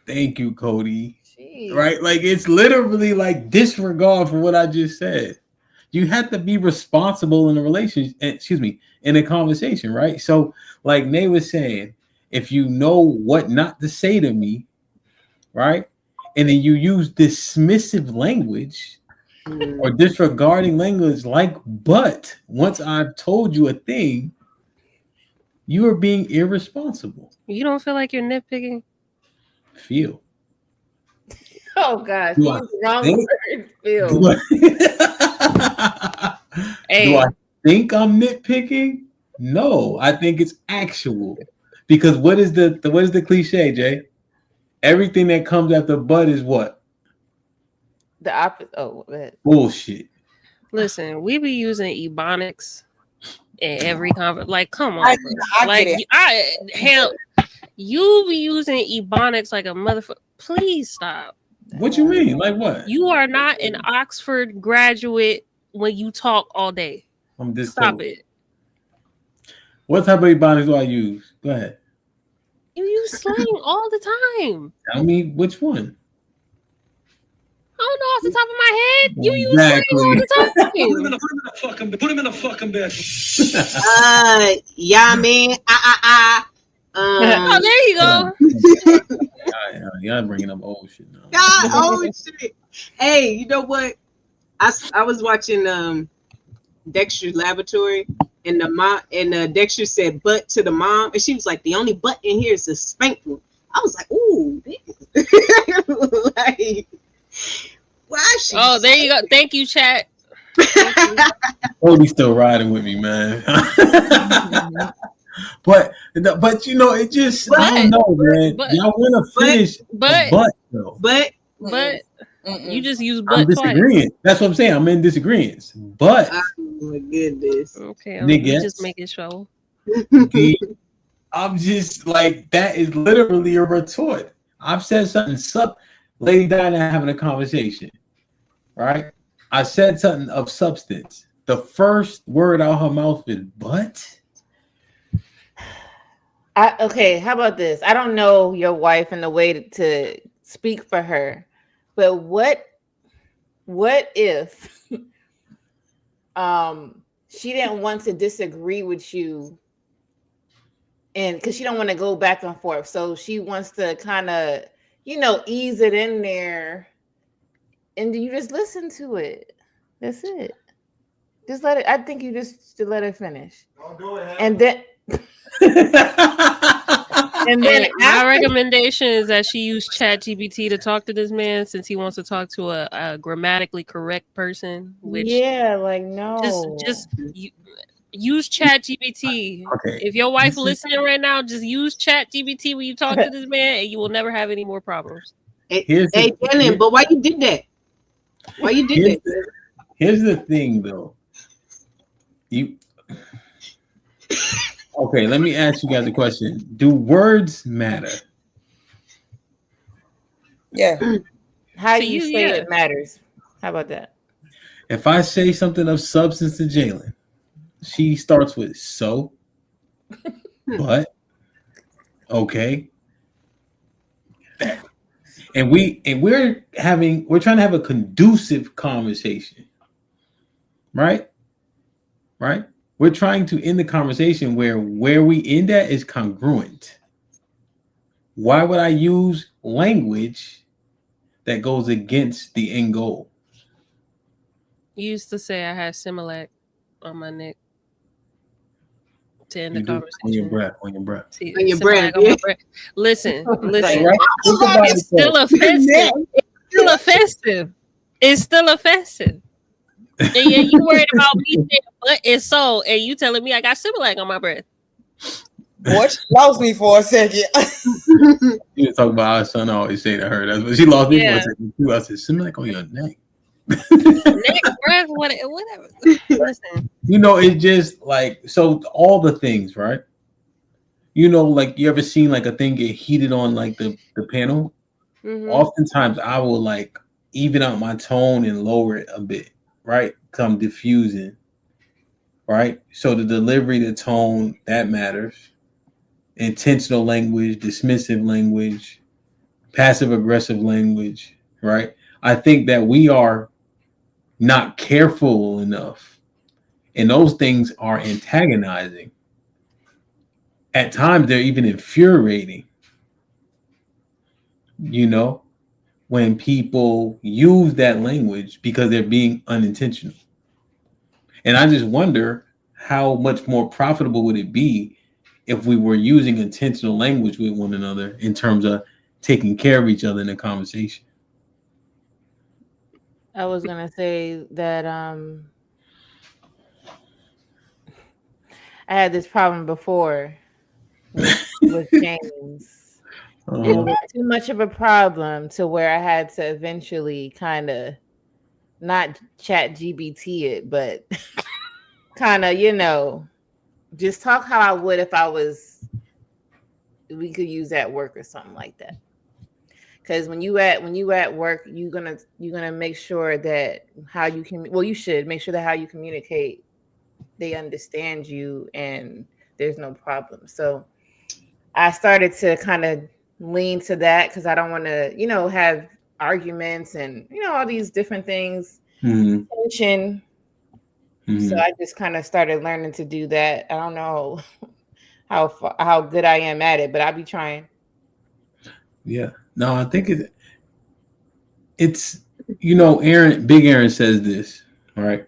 Thank you, Cody. Jeez. Right? Like, it's literally like disregard for what I just said. You have to be responsible in a relationship, in a conversation, right? So, like Nay was saying, if you know what not to say to me, right? And then you use dismissive language or disregarding language like but once I've told you a thing, you are being irresponsible. You don't feel like you're nitpicking? Feel. Oh gosh, use the wrong word. Feel. Do I think I'm nitpicking? No, I think it's actual. Because what is the cliche, Jay? Everything that comes after but is what? The opposite. Oh, bullshit. Listen, we be using ebonics in every conversation. Like, come on, you be using ebonics like a motherfucker. Please stop. What you mean? Like what? You are not an Oxford graduate when you talk all day. I'm just stop it. What type of ebonics do I use? Go ahead. You use slang all the time. Tell me which one. I don't know off the top of my head. You use slang all the time. Put him in a fucking bed. Yeah, man. Oh, there you go. Y'all bringing up old shit now. Old shit. Hey, you know what? I was watching Dexter's Laboratory, and the mom and Dexter said "but" to the mom, and she was like, "The only but in here is a spanking." I was like, "Ooh, like, why she?" Oh, there you go. Thank you, chat. Cody's still riding with me, man. But you know, it just I don't know, man. Y'all want to finish, but you just use but I'm disagreeing. Twice. That's what I'm saying. I'm in disagreement. But oh my goodness, okay, I'm just making sure. I'm just like that is literally a retort. I've said something. Lady Diana having a conversation, right? I said something of substance. The first word out her mouth is but. Okay, how about this? I don't know your wife and the way to speak for her, but what if she didn't want to disagree with you, and because she don't want to go back and forth, so she wants to kind of ease it in there, and you just listen to it. That's it. Just let it. I think you just should let her finish, and then. And then my recommendation is that she use ChatGPT to talk to this man since he wants to talk to a grammatically correct person. Which just use ChatGPT. Okay. If your wife listening right now, just use ChatGPT when you talk to this man, and you will never have any more problems. Hey, Dylan, but why you did that? Why you did that? Here's the thing, though. Okay, let me ask you guys a question. Do words matter? Yeah. How do you say it matters? How about that? If I say something of substance to Jalen, she starts with so, but, okay. And we're trying to have a conducive conversation. Right? Right? We're trying to end the conversation where we end at is congruent. Why would I use language that goes against the end goal? You used to say I had Similac on my neck to end the You do conversation. on your breath, on your breath. See, On your Similac breath, on yeah. my breath. Listen. Right? Think about It's it, though. still offensive. It's still offensive. It's still offensive. And yeah, you worried about me saying but it's so, and you telling me I got Similac on my breath. Boy, she lost me for a second. You was talking about our son always say to her. That's what she lost me for a Yeah. second too. I said, Similac on your neck. Neck, breath, whatever. Listen. You know, it's just like, so all the things, right? You know, like, you ever seen like a thing get heated on like the panel? Mhm. Oftentimes I will like even out my tone and lower it a bit, right? Because I'm diffusing, right? So the delivery, the tone, that matters. Intentional language, dismissive language, passive aggressive language, right? I think that we are not careful enough, and those things are antagonizing. At times, they're even infuriating, you know, when people use that language because they're being unintentional. And I just wonder how much more profitable would it be if we were using intentional language with one another in terms of taking care of each other in a conversation. I was gonna say that I had this problem before with James. And it was too much of a problem to where I had to eventually kind of not chat GBT it, but kind of, just talk how I would if we could use at work or something like that. Because when you at work, you're gonna make sure that you should make sure that how you communicate, they understand you and there's no problem. So I started to kind of lean to that because I don't want to, have arguments and all these different things. Mhm. Tension. Mhm. So I just kind of started learning to do that. I don't know how good I am at it, but I'll be trying. Yeah. No, I think it's Big Aaron says this, all right?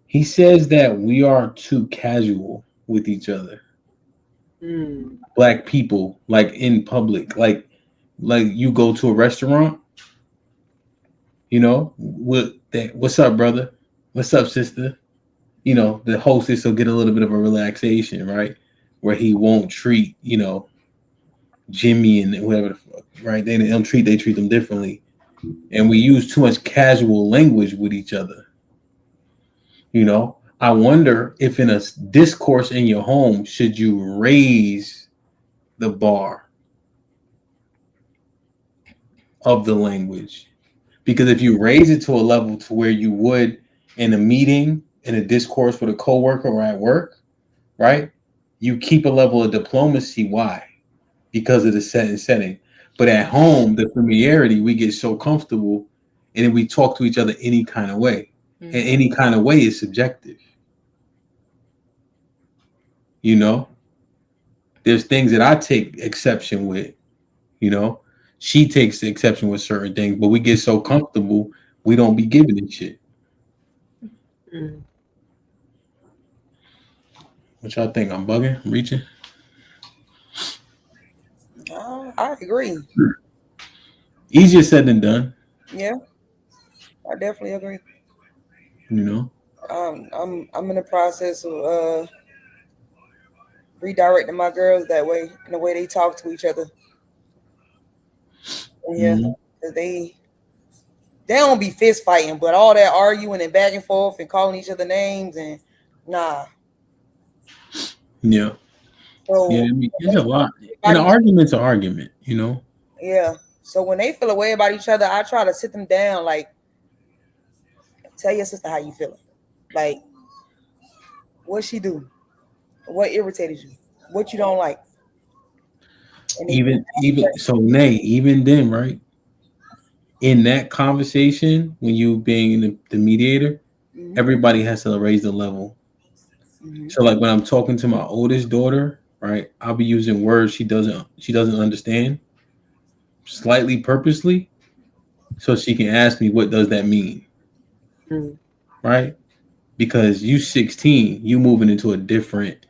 He says that we are too casual with each other. Black people, like in public, like you go to a restaurant, what's up, brother? What's up, sister? The hostess will get a little bit of a relaxation, right? Where he won't treat, Jimmy and whoever the fuck, right? They treat them differently. And we use too much casual language with each other. I wonder if in a discourse in your home, should you raise the bar of the language? Because if you raise it to a level to where you would in a meeting, in a discourse with a coworker or at work, right? You keep a level of diplomacy. Why? Because of the setting. But at home, the familiarity, we get so comfortable and then we talk to each other any kind of way. And any kind of way is subjective. There's things that I take exception with, she takes the exception with certain things, but we get so comfortable, we don't be giving it shit. What y'all think? I'm bugging? I'm reaching? I agree. Easier said than done. Yeah, I definitely agree. I'm in the process of redirecting my girls that way, in the way they talk to each other. Yeah, because they don't be fist fighting, but all that arguing and back and forth and calling each other names and nah. Yeah. So yeah, it's a lot. And an argument's an argument, Yeah. So when they feel a way about each other, I try to sit them down, like, tell your sister how you feeling. Like, What she do? What irritated you? What you don't like? And if you Even so, Nay, even then, right? In that conversation, when you being the mediator, Mhm, everybody has to raise the level. mhm, So like when I'm talking to my oldest daughter, right, I'll be using words she doesn't understand slightly purposely, so she can ask me what does that mean, Mm. right? Because you 16, you moving into a different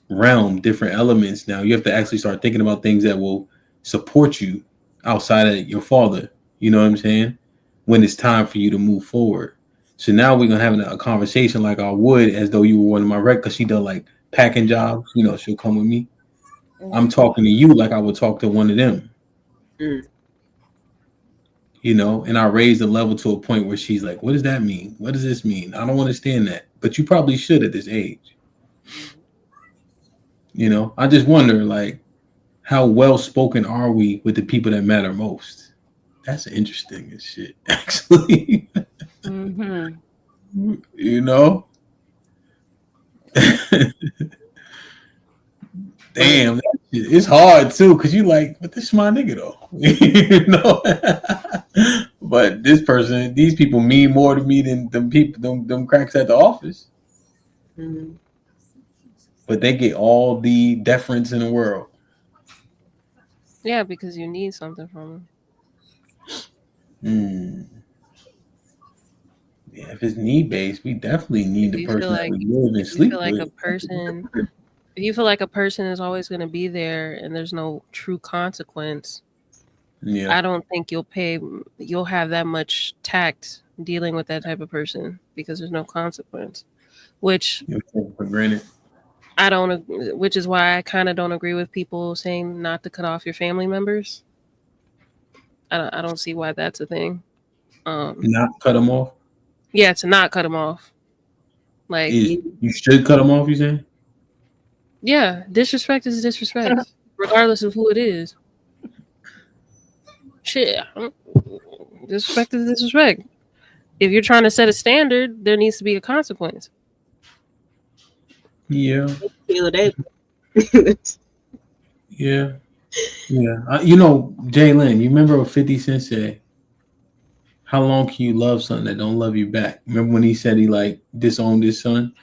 realm, different elements now. You have to actually start thinking about things that will support you outside of your father. You know what I'm saying? When it's time for you to move forward. So now we're gonna have a conversation like I would as though you were one of my rec because she does like packing jobs. You know, she'll come with me. I'm mhm. talking to you like I would talk to one of them. Mm. You know, and I raise the level to a point where she's like, "What does that mean? What does this mean? I don't understand that." But you probably should at this age. You know, I just wonder, like, how well spoken are we with the people that matter most? That's interesting as shit, actually. Mm-hmm. You know? Damn, it's hard too, because you like, but this is my nigga though. You know? But these people mean more to me than them people, them cracks at the office. Mm. But they get all the deference in the world. Yeah, because you need something from them. Yeah, if it's need based, we definitely need If the you feel person that like we live and if you feel sleep like a with. person if you feel like a person is always going to be there and there's no true consequence, Yeah. I don't think you'll have that much tact dealing with that type of person because there's no consequence. Which You take it for granted. which is why I kind of don't agree with people saying not to cut off your family members. I don't see why that's a thing. Not cut them off. Yeah, to not cut them off. Like, Is you should cut them off, you saying? yeah, disrespect is disrespect, regardless of who it is. Shit, disrespect is disrespect. If you're trying to set a standard, there needs to be a consequence. Yeah. Feel that. Yeah. Yeah. You know, Jalen, you remember what 50 Cent said? How long can you love something that don't love you back? Remember when he said he like disowned his son?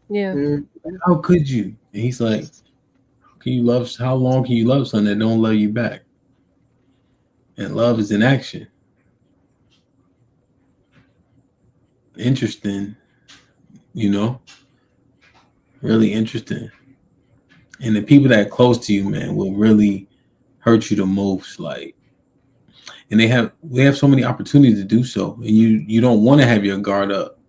Yeah, Mm. How could you? And he's like, how long can you love something that don't love you back? And love is an action. Interesting, you know? Really interesting. And the people that are close to you, man, will really hurt you the most. Like, and we have so many opportunities to do so. And you don't want to have your guard up.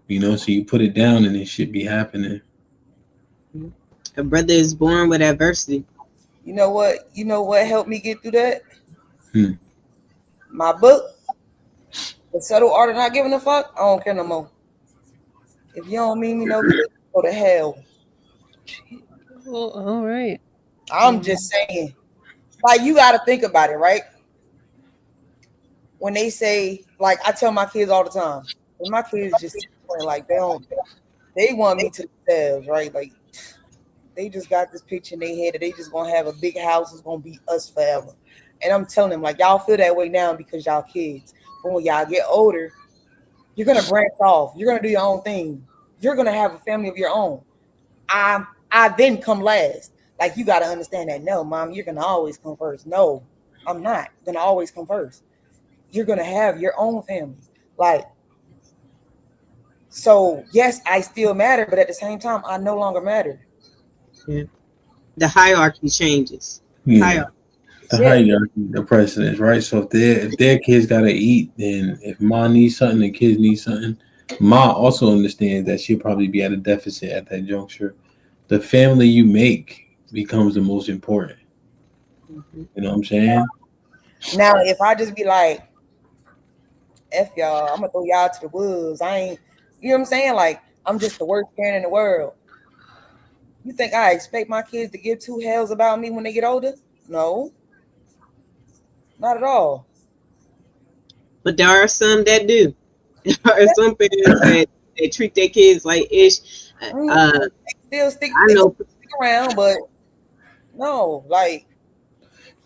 You know, so you put it down and it should be happening. A brother is born with adversity. You know what? You know what helped me get through that? Hmm. My book, The Subtle Art of Not Giving a Fuck. I don't care no more. If you don't mean me no good, go to hell. well, all right. I'm just saying. Like, you got to think about it, right? When they say, like, I tell my kids all the time, when my kids just like they want me to themselves, right? Like, they just got this picture in their head that they just gonna have a big house, it's gonna be us forever. And I'm telling them, like, y'all feel that way now because y'all kids. But when y'all get older, you're gonna branch off. You're gonna do your own thing. You're gonna have a family of your own. I then come last. Like, you gotta understand that. No, mom, you're gonna always come first. No, I'm not gonna always come first. You're gonna have your own family. Like, so yes, I still matter, but at the same time, I no longer matter. Yeah. The hierarchy changes. Yeah. Hierarchy. The Yeah. hierarchy, the precedence, right? So if their kids gotta eat, then if ma needs something, the kids need something. Ma also understands that she'll probably be at a deficit at that juncture. The family you make becomes the most important. Mm-hmm. You know what I'm saying? Now, if I just be like, F y'all, I'm gonna throw y'all to the wolves. I ain't, you know what I'm saying? Like, I'm just the worst parent in the world. You think I expect my kids to give two hells about me when they get older? No, not at all. But there are some that do. There are some parents that treat their kids like ish. Still stick I know. around, but no, like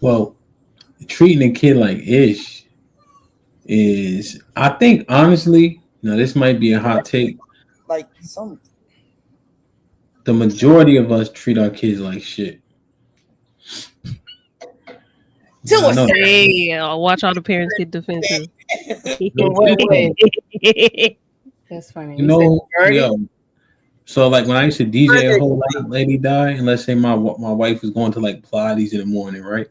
Well, treating a kid like ish is, I think, honestly, now this might be a hot take. some The majority of us treat our kids like shit. to I a know. Hey, watch all the parents get defensive. Wait. That's funny. You You said know, dirty? yo. So like when I used to DJ a whole lady die, and let's say my wife was going to like Pilates in the morning, right?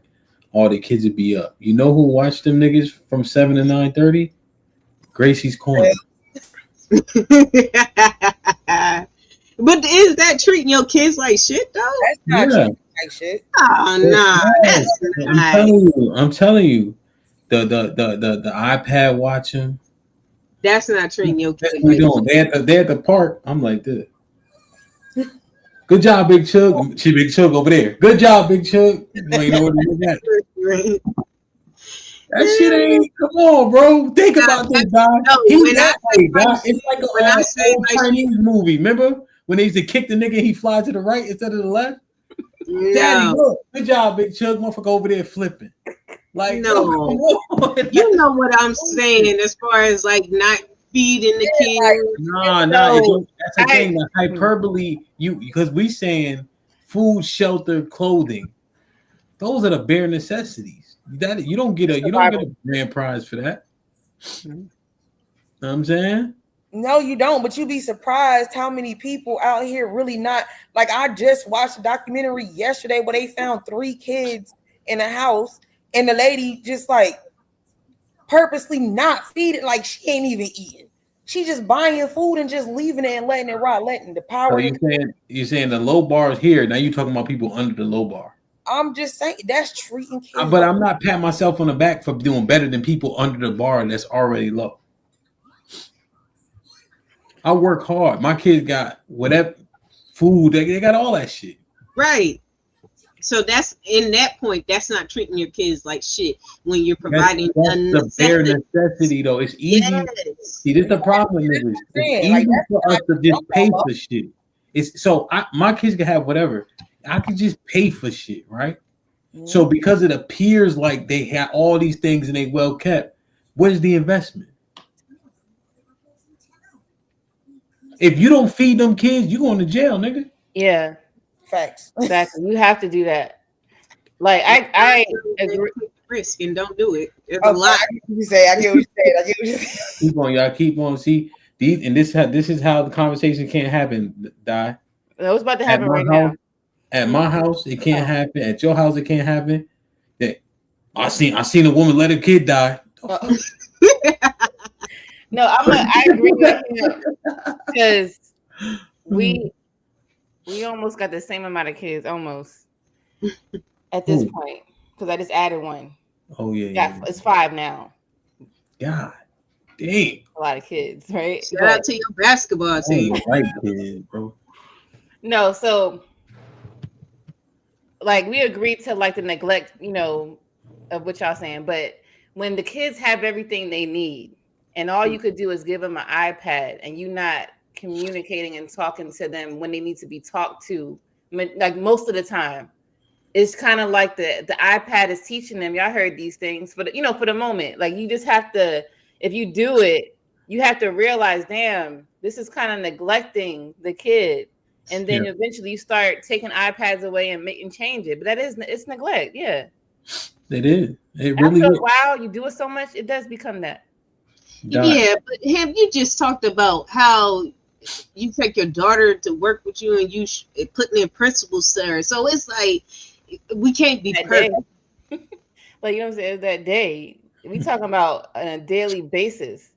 All the kids would be up. You know who watched them niggas from 7 to 9:30? Gracie's Corner. But is that treating your kids like shit though? that's not Yeah. true, like shit. Oh nah, Yes. that's I'm not. telling you, the iPad watching. That's not treating your That's kid what we like doing. They at the park. I'm like this. Good job, Big Chug. She Big Chug over there. Good job, Big Chug. You ain't know what it is at. shit. That shit ain't. Come on, bro. Think about this, guy. No, when I say like It's like when I say old like Chinese movie. Remember when they used to kick the nigga, he fly to the right instead of the left? Daddy, no, look. Good job, Big Chug. Motherfucker over there flipping. Like, No. come on. you know what I'm saying as far as like not feeding the kids. Nah. So, That's the thing. The hyperbole, because we saying food, shelter, clothing. Those are the bare necessities. That you don't get a grand prize for that. Know what I'm saying? No, you don't, but you'd be surprised how many people out here really not like. I just watched a documentary yesterday where they found 3 kids in a house, and the lady just like purposely not feeding, like she ain't even eating. She just buying food and just leaving it and letting it rot, letting the power. So you're saying the low bar is here. Now you're talking about people under the low bar. I'm just saying that's treating kids. But I'm not patting myself on the back for doing better than people under the bar that's already low. I work hard. My kids got whatever food. They got all that shit. Right. So that's in that point. That's not treating your kids like shit when you're providing That's the bare necessity, though. It's easy. Yes. See, this is the problem, niggas. It's easy for us to just pay for shit. It's so my kids can have whatever. I can just pay for shit, right? So because it appears like they have all these things and they well kept, where's the investment? If you don't feed them kids, you going to jail, nigga. Yeah. Facts. Exactly. You have to do that. Like I agree. Risk and don't do it. It's a lot. You say I get what you said. Keep on, y'all. Keep on. See these, and this is how the conversation can't happen. Die. It's about to happen right now. At my house, it can't happen. At your house, it can't happen. Yeah. I seen a woman let her kid die. No, I agree with you because we almost got the same amount of kids almost at this point because I just added one. Oh yeah. It's 5 now. God damn. A lot of kids, right? Shout out to your basketball team. Right, kid, bro. No, so like we agreed to like the neglect, of what y'all saying, but when the kids have everything they need and all you could do is give them an iPad and you not communicating and talking to them when they need to be talked to, like most of the time, it's kind of like the iPad is teaching them. Y'all heard these things for the moment. Like you just have to, if you do it, you have to realize, damn, this is kind of neglecting the kid. And then eventually you start taking iPads away and change it. But it's neglect. Yeah. It is. It really After is. a while, you do it so much, it does become that. Yeah, but have you just talked about how you take your daughter to work with you and you putting in principles there? So it's like we can't be perfect. Like you know what I'm saying? That day we talking about on a daily basis.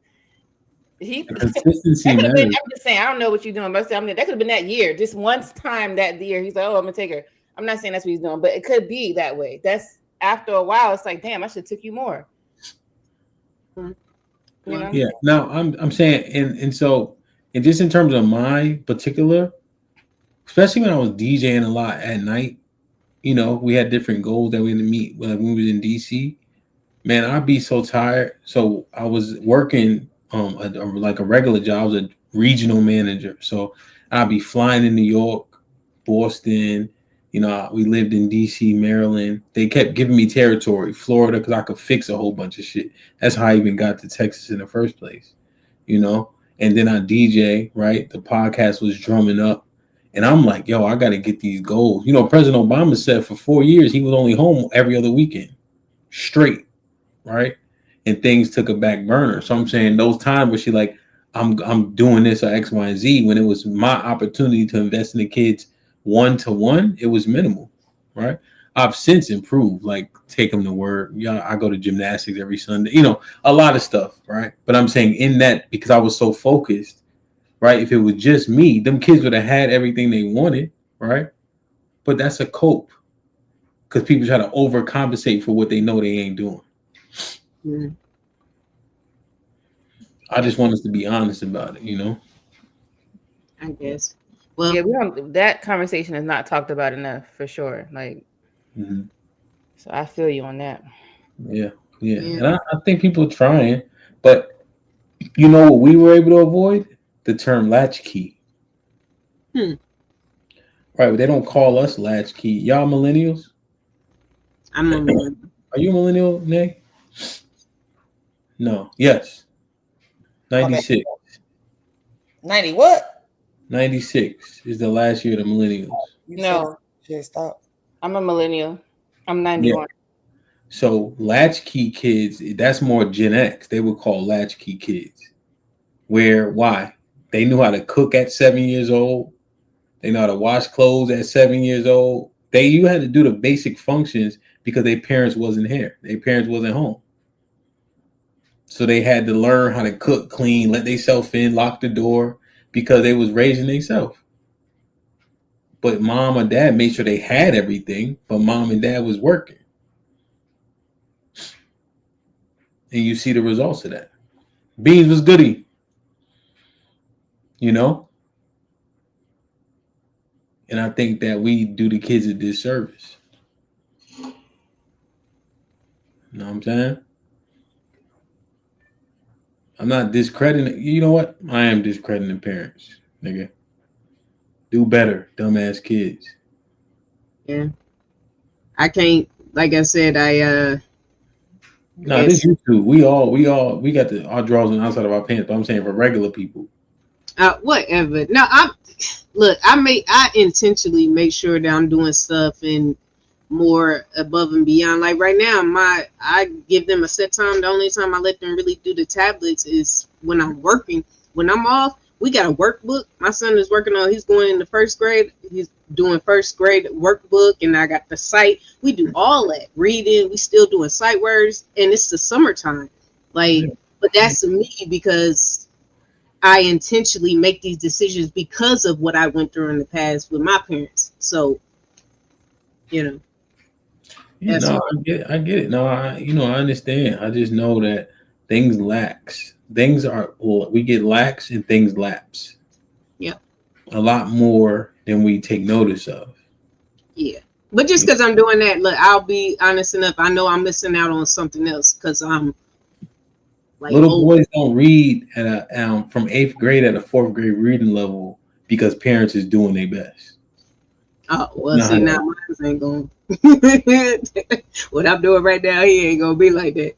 Consistency. I'm just saying, I don't know what you're doing, but that could have been that year. Just one time that year, he's like, "Oh, I'm gonna take her." I'm not saying that's what he's doing, but it could be that way. That's after a while, it's like, damn, I should have took you more. Yeah. Now I'm saying, and so, and just in terms of my particular, especially when I was DJing a lot at night, we had different goals that we had to meet when we was in DC. Man, I'd be so tired. So I was working like a regular job. I was a regional manager. So I'd be flying in New York, Boston. You know, we lived in DC, Maryland. They kept giving me territory, Florida, because I could fix a whole bunch of shit. That's how I even got to Texas in the first place, you know? And then I DJ, right? The podcast was drumming up. And I'm like, yo, I got to get these goals. You know, President Obama said for 4 years, he was only home every other weekend, straight, right? And things took a back burner. So I'm saying those times where she like, I'm doing this or X, Y, and Z, when it was my opportunity to invest in the kids one-to-one, it was minimal, right? I've since improved, like take them to work. Yeah, I go to gymnastics every Sunday, you know, a lot of stuff, right? But I'm saying in that, because I was so focused, right? If it was just me, them kids would have had everything they wanted, right? But that's a cope, because people try to overcompensate for what they know they ain't doing. Mm. I just want us to be honest about it, you know? I guess. Well, Yeah, we don't. That conversation is not talked about enough for sure. Like, so I feel you on that. Yeah. And I think people are trying, but you know what we were able to avoid? The term latchkey. Right, but they don't call us latchkey. Y'all millennials? I'm a millennial. Are you a millennial, Nay? No. Yes. 96. 90 what? 96 is the last year of the millennials. No, Just stop. I'm a millennial. I'm 91. Yeah. So latchkey kids, that's more Gen X. They would call latchkey kids. Why? They knew how to cook at 7 years old. They know how to wash clothes at 7 years old. You had to do the basic functions because their parents wasn't here. Their parents wasn't home. So they had to learn how to cook, clean, let themselves in, lock the door, because they was raising themselves. But mom or dad made sure they had everything, but mom and dad was working. And you see the results of that. Beans was goody. You know? And I think that we do the kids a disservice. You know what I'm saying? I'm not discrediting. You know what? I am discrediting parents, nigga. Do better, dumbass kids. Yeah. I can't, like I said, No, this YouTube. We got our drawers on the outside of our pants, but I'm saying for regular people. Whatever. No, I intentionally make sure that I'm doing stuff and more above and beyond. Like right now, I give them a set time. The only time I let them really do the tablets is when I'm working. When I'm off, we got a workbook. My son is he's going into first grade. He's doing first grade workbook, and I got the site. We do all that reading. We still doing sight words, and it's the summertime. Like, but that's me because I intentionally make these decisions because of what I went through in the past with my parents. So, you know. Yeah, no, I get it. No, I understand. I just know that things lax. We get lax and things lapse. Yeah. A lot more than we take notice of. Yeah. But just because I'm doing that, look, I'll be honest enough. I know I'm missing out on something else because I'm like little boys don't read at from 8th grade at a 4th grade reading level because parents is doing their best. Oh, well, see, now mine ain't going. What I'm doing right now, he ain't gonna be like that.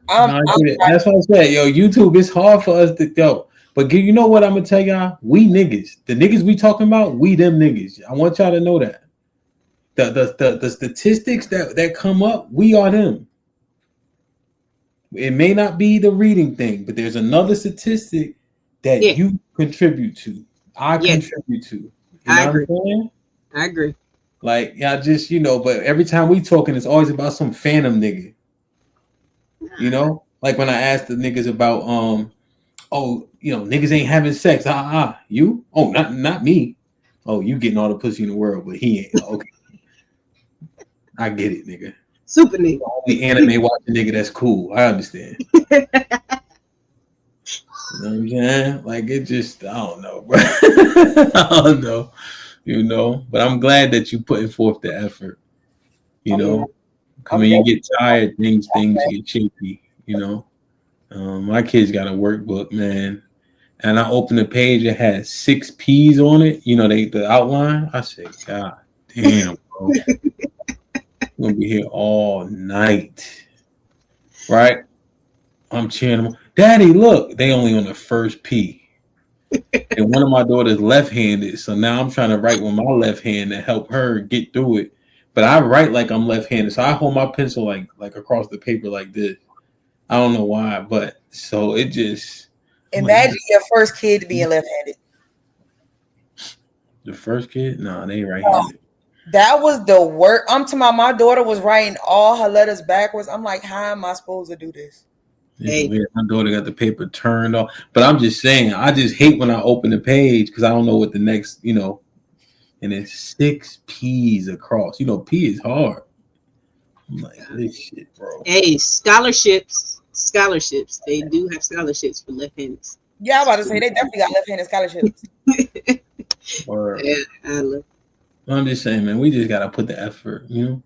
That's what I said. Yo, YouTube, it's hard for us to but you know what I'm gonna tell y'all? We niggas, the niggas we talking about, we them niggas. I want y'all to know that. The statistics that come up, we are them. It may not be the reading thing, but there's another statistic that you contribute to. I contribute to. I agree. Like, y'all just, but every time we talking, it's always about some phantom nigga. You know? Like when I asked the niggas about, niggas ain't having sex. You? Oh, not me. Oh, you getting all the pussy in the world, but he ain't. Okay. I get it, nigga. Super nigga. The anime watching nigga, that's cool. I understand. You know what I'm saying? Like, it just, I don't know, bro. I don't know. But I'm glad that you putting forth the effort. When you get tired, things get shaky, My kids got a workbook, man. and I opened the page. It had 6 P's on it. You know, the outline. I said, God damn, bro. We're gonna be here all night. Right? I'm cheering them. Daddy, look, they only on the first P. And one of my daughters left-handed. So now I'm trying to write with my left hand to help her get through it. But I write like I'm left-handed. So I hold my pencil like across the paper like this. I don't know why, but so it just Imagine your first kid being left-handed. The first kid? Nah, they right-handed. That was the worst. I'm talking about my daughter was writing all her letters backwards. I'm like, how am I supposed to do this? Hey. My daughter got the paper turned off. But I'm just saying, I just hate when I open the page because I don't know what the next, and it's 6 P's across. P is hard. I'm like, this shit, bro. Hey, scholarships. They do have scholarships for left-handers. Yeah, I was about to say they definitely got left-handed scholarships. Yeah, I love. I'm just saying, man, we just gotta put the effort, and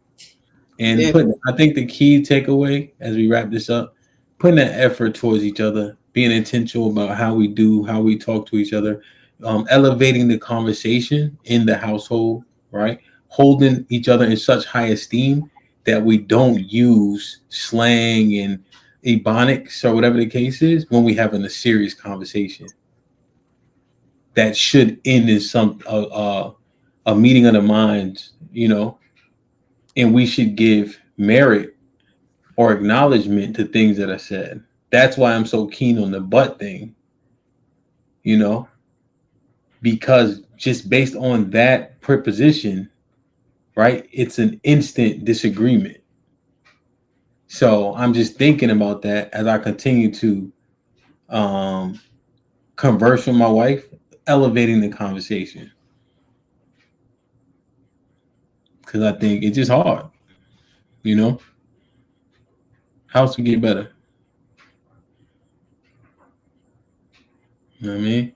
I think the key takeaway as we wrap this up, putting that effort towards each other, being intentional about how we talk to each other, elevating the conversation in the household, right? Holding each other in such high esteem that we don't use slang and ebonics or whatever the case is when we having a serious conversation. That should end in some a meeting of the minds, and we should give merit or acknowledgement to things that are said. That's why I'm so keen on the butt thing, because just based on that preposition, right, it's an instant disagreement. So I'm just thinking about that as I continue to converse with my wife, elevating the conversation. Because I think it's just hard, How else we get better? You know what I mean?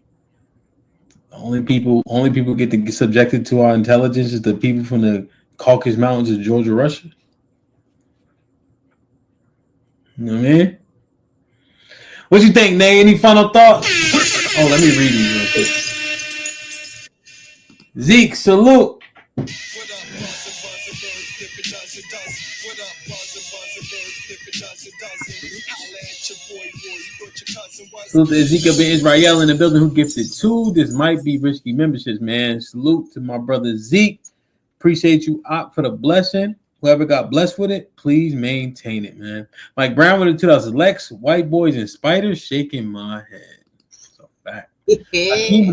Only people get to get subjected to our intelligence is the people from the Caucasus Mountains of Georgia, Russia. You know what I mean? What you think, Nay? Any final thoughts? Oh, let me read these real quick. Zeke, salute. Salute to Ezekiel Ben Israel in the building who gifted 2. This might be risky memberships, man. Salute to my brother Zeke. Appreciate you, Op, for the blessing. Whoever got blessed with it, please maintain it, man. Mike Brown with the 2000s. Lex, white boys and spiders shaking my head. So back. Hakeem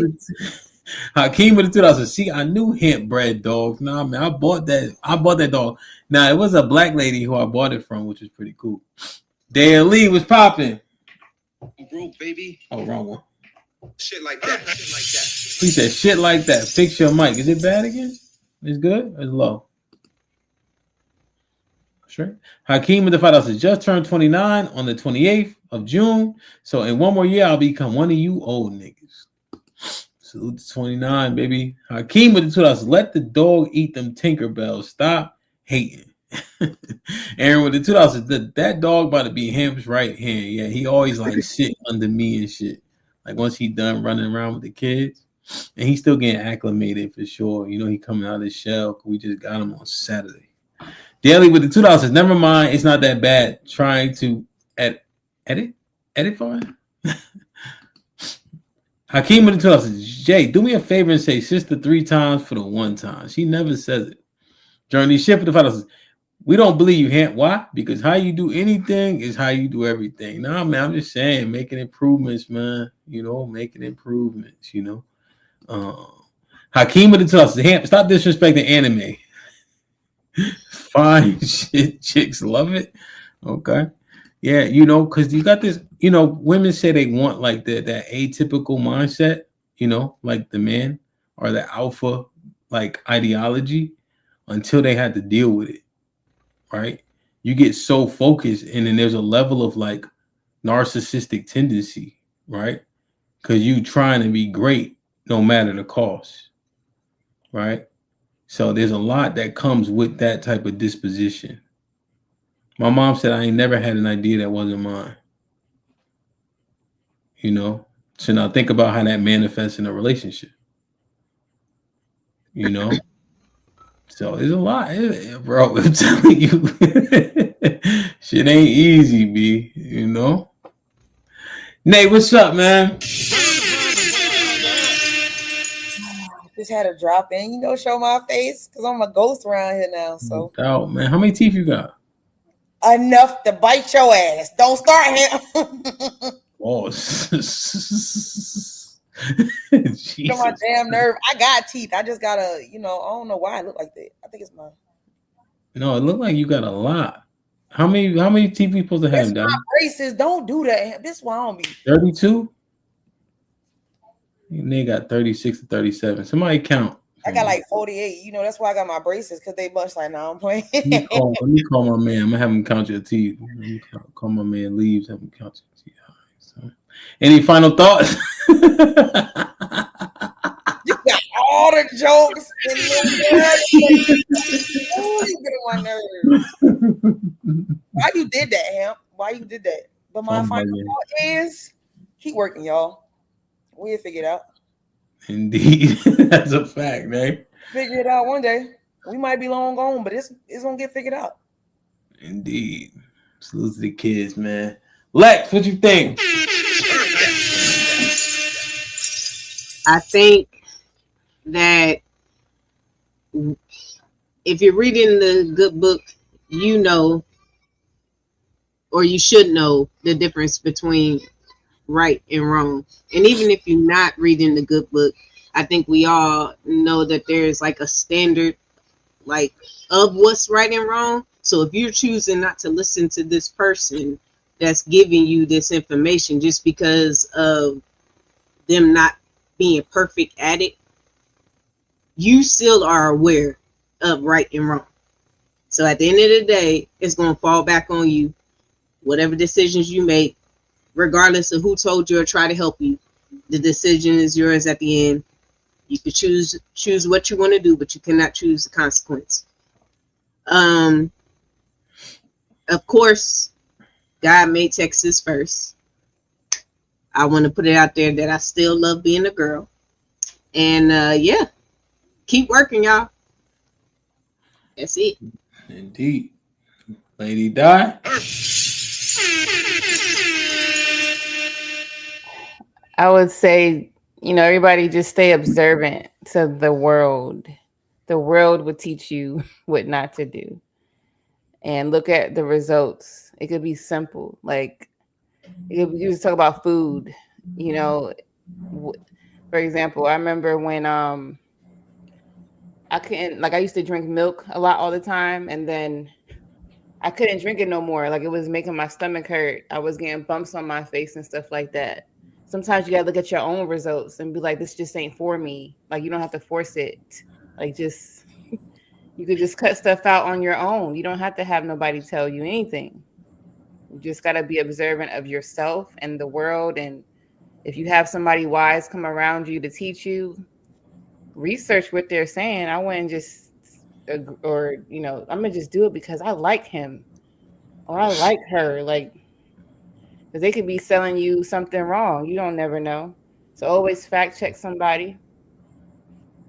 with the 2000s. See, I knew hemp bread dogs. Nah, man, I bought that dog. Now, it was a black lady who I bought it from, which was pretty cool. Dale Lee was popping. Broke, baby. Oh, wrong one. Shit like that. He said shit like that. Fix your mic. Is it bad again? It's good? It's low. Sure. Hakeem with the 5,000 just turned 29 on the 28th of June. So in one more year, I'll become one of you old niggas. Salute to 29, baby. Hakeem with the 2,000. Let the dog eat them Tinkerbells. Stop hating. Aaron with the 2,000. That dog about to be Hamp's right hand. Yeah, he always like sit under me and shit. Like once he done running around with the kids. And he's still getting acclimated for sure. He coming out of his shell. We just got him on Saturday. Daily with the 2,000. Never mind. It's not that bad. Trying to edit for him. Hakeem with the 2,000. Jay, do me a favor and say sister 3 times for the 1 time. She never says it. Journey shift with the 5,000. We don't believe you, Hamp. Why? Because how you do anything is how you do everything. Nah, man, I'm just saying, making improvements, man. Making improvements, Hakeem with the 2,000. Hamp, stop disrespecting anime. Fine shit. Chicks love it. Okay. Yeah, because you got this, women say they want like that atypical mindset, like the man or the alpha like ideology until they had to deal with it. Right? You get so focused and then there's a level of like narcissistic tendency, right? Because you trying to be great no matter the cost. Right? So there's a lot that comes with that type of disposition. My mom said I ain't never had an idea that wasn't mine. So now think about how that manifests in a relationship. You know? So it's a lot, bro. I'm telling you, shit ain't easy, B. You know? Nate, what's up, man? Just had to drop in, show my face because I'm a ghost around here now. So No doubt, man. How many teeth you got? enough to bite your ass. Don't start here. Oh, Get on my damn nerve. I got teeth. I just gotta, I don't know why I look like that. I think it's mine. No, it looked like you got a lot. How many teeth you supposed to have, Dad? Braces. Don't do that. This is why I don't be 32? They got 36 to 37. Somebody count. I got like 48. That's why I got my braces because they bust like now I'm playing. Let me call my man. I'm gonna have him count your teeth. Let me call my man Leaves, have him count your teeth. All right, so. Any final thoughts? You got all the jokes in your you get on my nerves. Why you did that, Hamp? Why you did that? But my final thought is keep working, y'all. We'll figure it out. Indeed. That's a fact, man. Figure it out one day. We might be long gone, but it's gonna get figured out. Indeed. Salute to the kids, man. Lex, what you think? I think that if you're reading the good book, or you should know the difference between right and wrong. And even if you're not reading the good book, I think we all know that there's like a standard like of what's right and wrong. So if you're choosing not to listen to this person that's giving you this information just because of them not being perfect at it, you still are aware of right and wrong. So at the end of the day, it's going to fall back on you. Whatever decisions you make, regardless of who told you or try to help you, the decision is yours at the end. You could choose what you want to do, but you cannot choose the consequence. Of course, God made Texas first. I want to put it out there that I still love being a girl. And yeah, keep working, y'all. That's it. Indeed. Lady Di. I would say, everybody just stay observant to the world. The world would teach you what not to do. And look at the results. It could be simple. Like, you just talk about food. For example, I remember when I couldn't, I used to drink milk a lot all the time, and then I couldn't drink it no more. Like, it was making my stomach hurt. I was getting bumps on my face and stuff like that. Sometimes you gotta look at your own results and be like, this just ain't for me. Like, you don't have to force it. Like, you could just cut stuff out on your own. You don't have to have nobody tell you anything. You just gotta be observant of yourself and the world. And if you have somebody wise come around you to teach you, research what they're saying. I wouldn't just, I'm gonna just do it because I like him or I like her. Like, because they could be selling you something wrong. You don't never know. So always fact check somebody.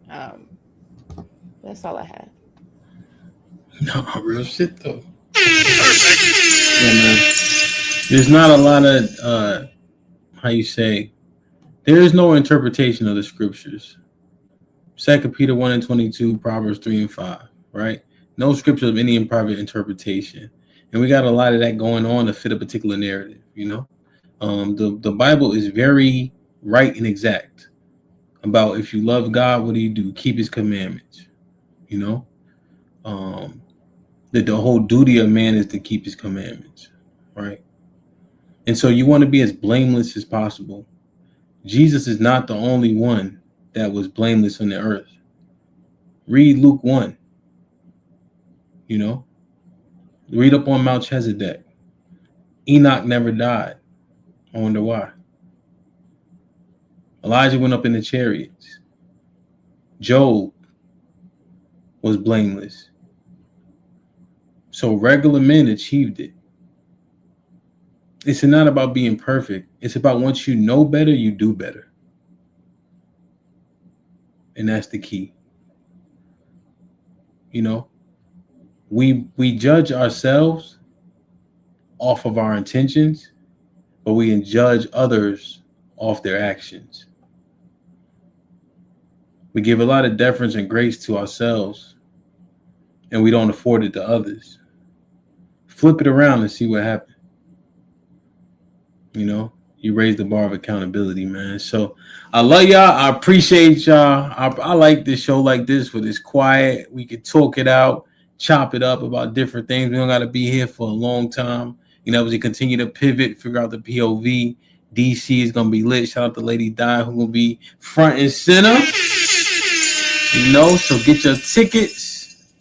That's all I have. No, real shit though. Yeah, man. There's not a lot of there is no interpretation of the scriptures. 2 Peter 1:22, Proverbs 3:5, right? No scripture of any imprivate interpretation. And we got a lot of that going on to fit a particular narrative, The Bible is very right and exact about if you love God, what do? Keep his commandments, that the whole duty of man is to keep his commandments, right? And so you want to be as blameless as possible. Jesus is not the only one that was blameless on the earth. Read Luke 1. Read up on Melchizedek. Enoch never died. I wonder why. Elijah went up in the chariots. Job was blameless. So regular men achieved it. It's not about being perfect. It's about once you know better, you do better. And that's the key. You know, we judge ourselves off of our intentions, but we can judge others off their actions. We give a lot of deference and grace to ourselves, and we don't afford it to others. Flip it around and see what happens. You know, you raise the bar of accountability, man. So I love y'all. I appreciate y'all. I like this show like this when it's quiet. We can talk it out, chop it up about different things. We don't got to be here for a long time. You know, as we continue to pivot, figure out the POV. DC is going to be lit. Shout out to Lady Di, who will be front and center. You know, so get your tickets.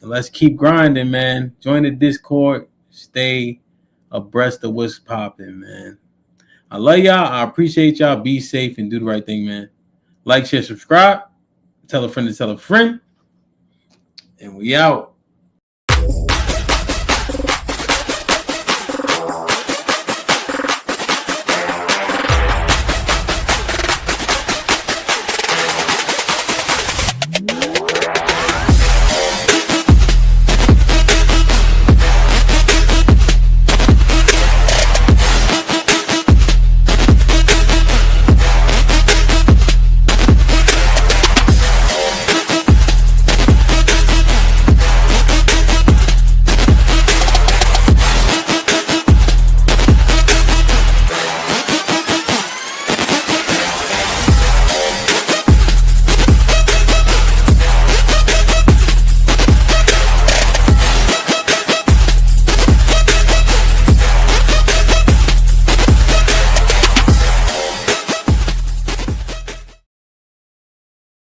And let's keep grinding, man. Join the Discord. Stay abreast of what's popping, man. I love y'all. I appreciate y'all. Be safe and do the right thing, man. Like, share, subscribe. Tell a friend to tell a friend. And we out.